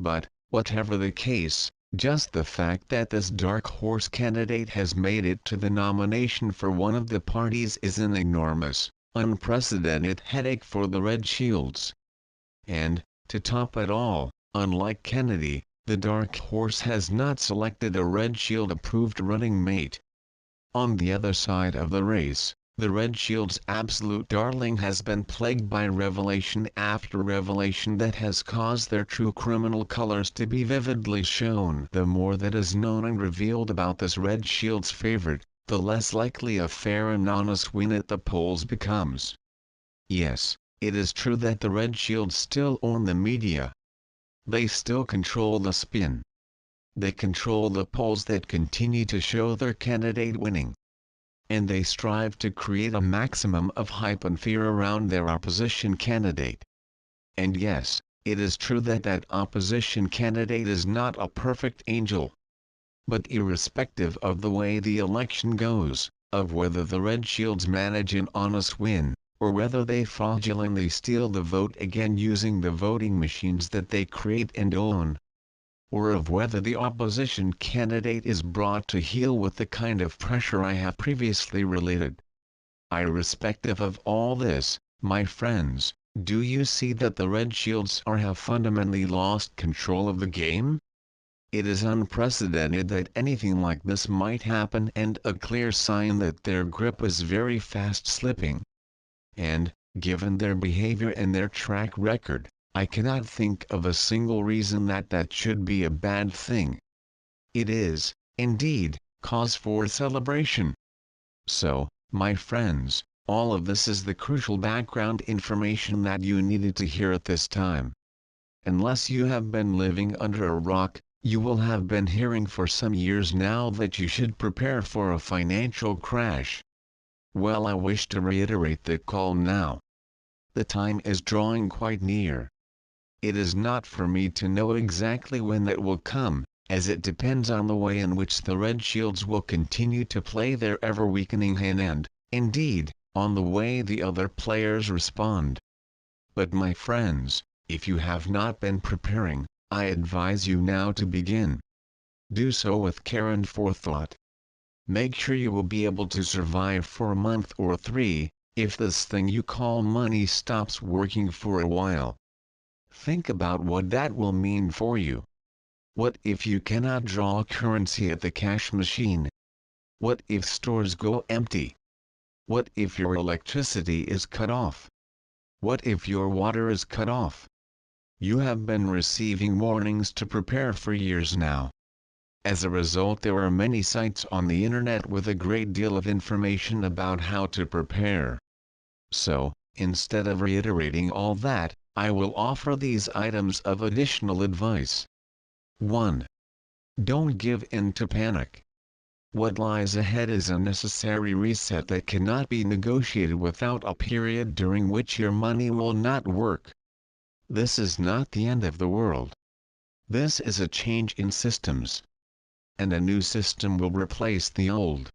But, whatever the case, just the fact that this dark horse candidate has made it to the nomination for one of the parties is an enormous, unprecedented headache for the Red Shields. And, to top it all, unlike Kennedy, the dark horse has not selected a Red Shield-approved running mate. On the other side of the race, the Red Shield's absolute darling has been plagued by revelation after revelation that has caused their true criminal colors to be vividly shown. The more that is known and revealed about this Red Shield's favorite, the less likely a fair and honest win at the polls becomes. Yes, it is true that the Red Shields still own the media. They still control the spin. They control the polls that continue to show their candidate winning. And they strive to create a maximum of hype and fear around their opposition candidate. And yes, it is true that that opposition candidate is not a perfect angel. But irrespective of the way the election goes, of whether the Red Shields manage an honest win, or whether they fraudulently steal the vote again using the voting machines that they create and own, or of whether the opposition candidate is brought to heel with the kind of pressure I have previously related. Irrespective of all this, my friends, do you see that the Red Shields have fundamentally lost control of the game? It is unprecedented that anything like this might happen and a clear sign that their grip is very fast slipping. And, given their behavior and their track record, I cannot think of a single reason that should be a bad thing. It is, indeed, cause for celebration. So, my friends, all of this is the crucial background information that you needed to hear at this time. Unless you have been living under a rock, you will have been hearing for some years now that you should prepare for a financial crash. Well, I wish to reiterate the call now. The time is drawing quite near. It is not for me to know exactly when that will come, as it depends on the way in which the Red Shields will continue to play their ever-weakening hand and, indeed, on the way the other players respond. But my friends, if you have not been preparing, I advise you now to begin. Do so with care and forethought. Make sure you will be able to survive for a month or 3, if this thing you call money stops working for a while. Think about what that will mean for you. What if you cannot draw currency at the cash machine? What if stores go empty? What if your electricity is cut off? What if your water is cut off? You have been receiving warnings to prepare for years now. As a result, there are many sites on the internet with a great deal of information about how to prepare. So, instead of reiterating all that, I will offer these items of additional advice. 1. Don't give in to panic. What lies ahead is a necessary reset that cannot be negotiated without a period during which your money will not work. This is not the end of the world. This is a change in systems. And a new system will replace the old.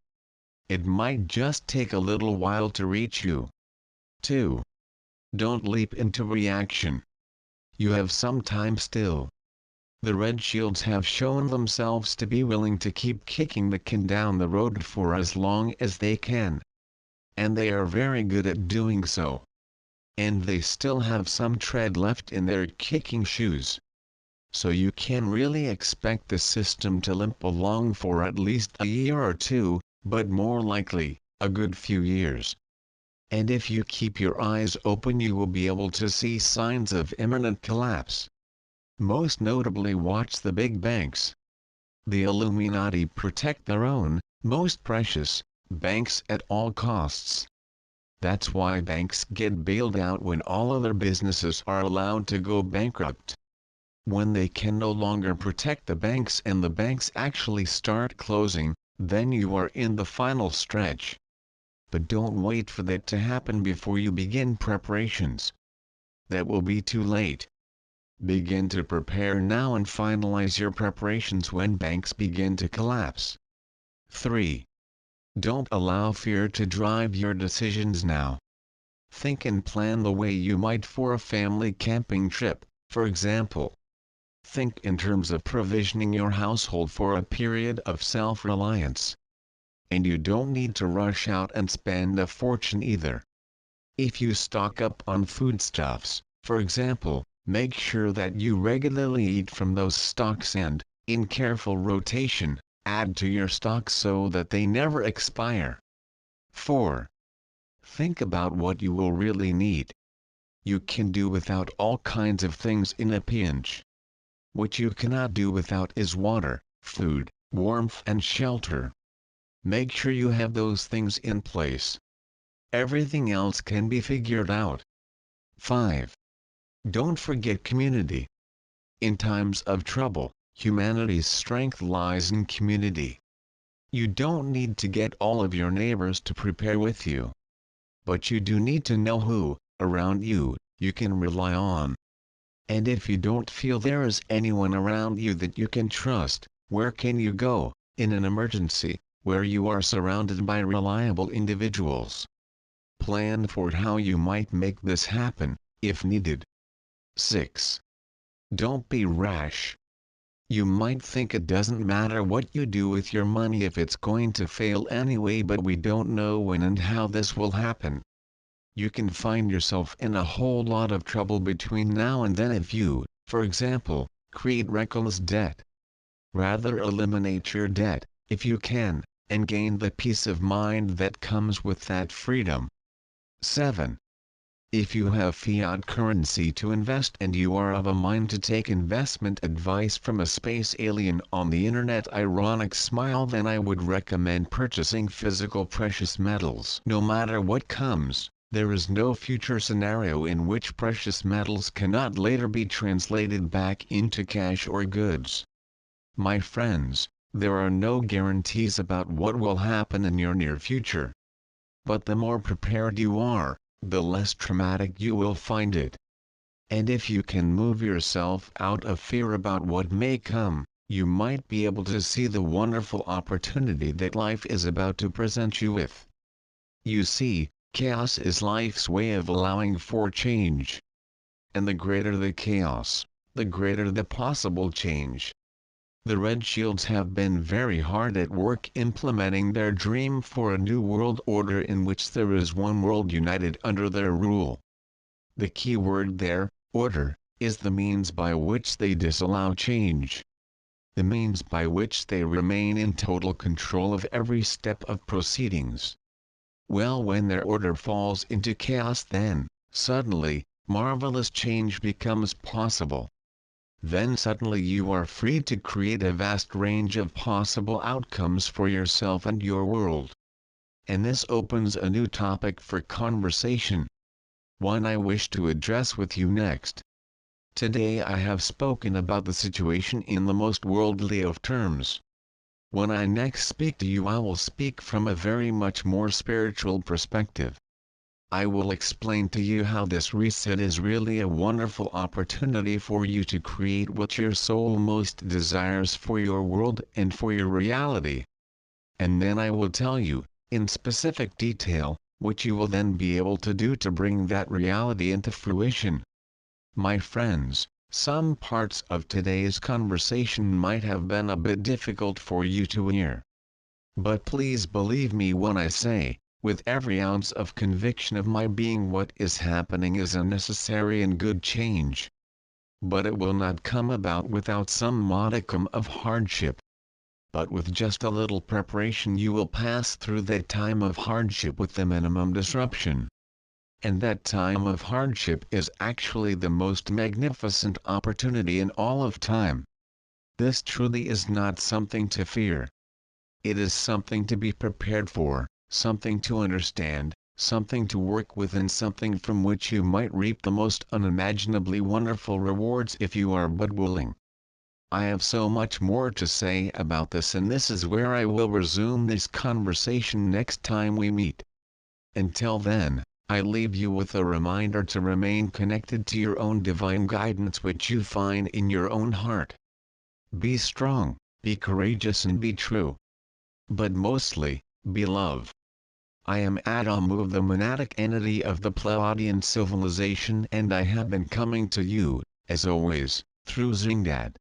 It might just take a little while to reach you. 2. Don't leap into reaction. You have some time still. The Red Shields have shown themselves to be willing to keep kicking the can down the road for as long as they can. And they are very good at doing so. And they still have some tread left in their kicking shoes. So you can really expect the system to limp along for at least a year or two, but more likely, a good few years. And if you keep your eyes open, you will be able to see signs of imminent collapse. Most notably, watch the big banks. The Illuminati protect their own, most precious, banks at all costs. That's why banks get bailed out when all other businesses are allowed to go bankrupt. When they can no longer protect the banks and the banks actually start closing, then you are in the final stretch. But don't wait for that to happen before you begin preparations. That will be too late. Begin to prepare now and finalize your preparations when banks begin to collapse. 3. Don't allow fear to drive your decisions now. Think and plan the way you might for a family camping trip, for example. Think in terms of provisioning your household for a period of self-reliance. And you don't need to rush out and spend a fortune either. If you stock up on foodstuffs, for example, make sure that you regularly eat from those stocks and, in careful rotation, add to your stocks so that they never expire. 4. Think about what you will really need. You can do without all kinds of things in a pinch. What you cannot do without is water, food, warmth and shelter. Make sure you have those things in place. Everything else can be figured out. 5. Don't forget community. In times of trouble, humanity's strength lies in community. You don't need to get all of your neighbors to prepare with you. But you do need to know who, around you, you can rely on. And if you don't feel there is anyone around you that you can trust, where can you go, in an emergency, where you are surrounded by reliable individuals? Plan for how you might make this happen, if needed. 6. Don't be rash. You might think it doesn't matter what you do with your money if it's going to fail anyway, but we don't know when and how this will happen. You can find yourself in a whole lot of trouble between now and then if you, for example, create reckless debt. Rather eliminate your debt, if you can, and gain the peace of mind that comes with that freedom. 7. If you have fiat currency to invest and you are of a mind to take investment advice from a space alien on the internet, ironic smile, then I would recommend purchasing physical precious metals. No matter what comes, there is no future scenario in which precious metals cannot later be translated back into cash or goods. My friends, there are no guarantees about what will happen in your near future. But the more prepared you are, the less traumatic you will find it. And if you can move yourself out of fear about what may come, you might be able to see the wonderful opportunity that life is about to present you with. You see, chaos is life's way of allowing for change. And the greater the chaos, the greater the possible change. The Red Shields have been very hard at work implementing their dream for a new world order in which there is one world united under their rule. The key word there, order, is the means by which they disallow change. The means by which they remain in total control of every step of proceedings. Well, when their order falls into chaos, then, Suddenly, marvelous change becomes possible. Then suddenly you are free to create a vast range of possible outcomes for yourself and your world. And this opens a new topic for conversation. One I wish to address with you next. Today I have spoken about the situation in the most worldly of terms. When I next speak to you, I will speak from a very much more spiritual perspective. I will explain to you how this reset is really a wonderful opportunity for you to create what your soul most desires for your world and for your reality. And then I will tell you, in specific detail, what you will then be able to do to bring that reality into fruition. My friends, some parts of today's conversation might have been a bit difficult for you to hear. But please believe me when I say, with every ounce of conviction of my being, what is happening is a necessary and good change. But it will not come about without some modicum of hardship. But with just a little preparation you will pass through that time of hardship with the minimum disruption. And that time of hardship is actually the most magnificent opportunity in all of time. This truly is not something to fear. It is something to be prepared for, something to understand, something to work with, and something from which you might reap the most unimaginably wonderful rewards if you are but willing. I have so much more to say about this, and this is where I will resume this conversation next time we meet. Until then, I leave you with a reminder to remain connected to your own divine guidance which you find in your own heart. Be strong, be courageous, and be true. But mostly, be love. I am Adamu, the monadic entity of the Pleiadian civilization, and I have been coming to you, as always, through Zingdad.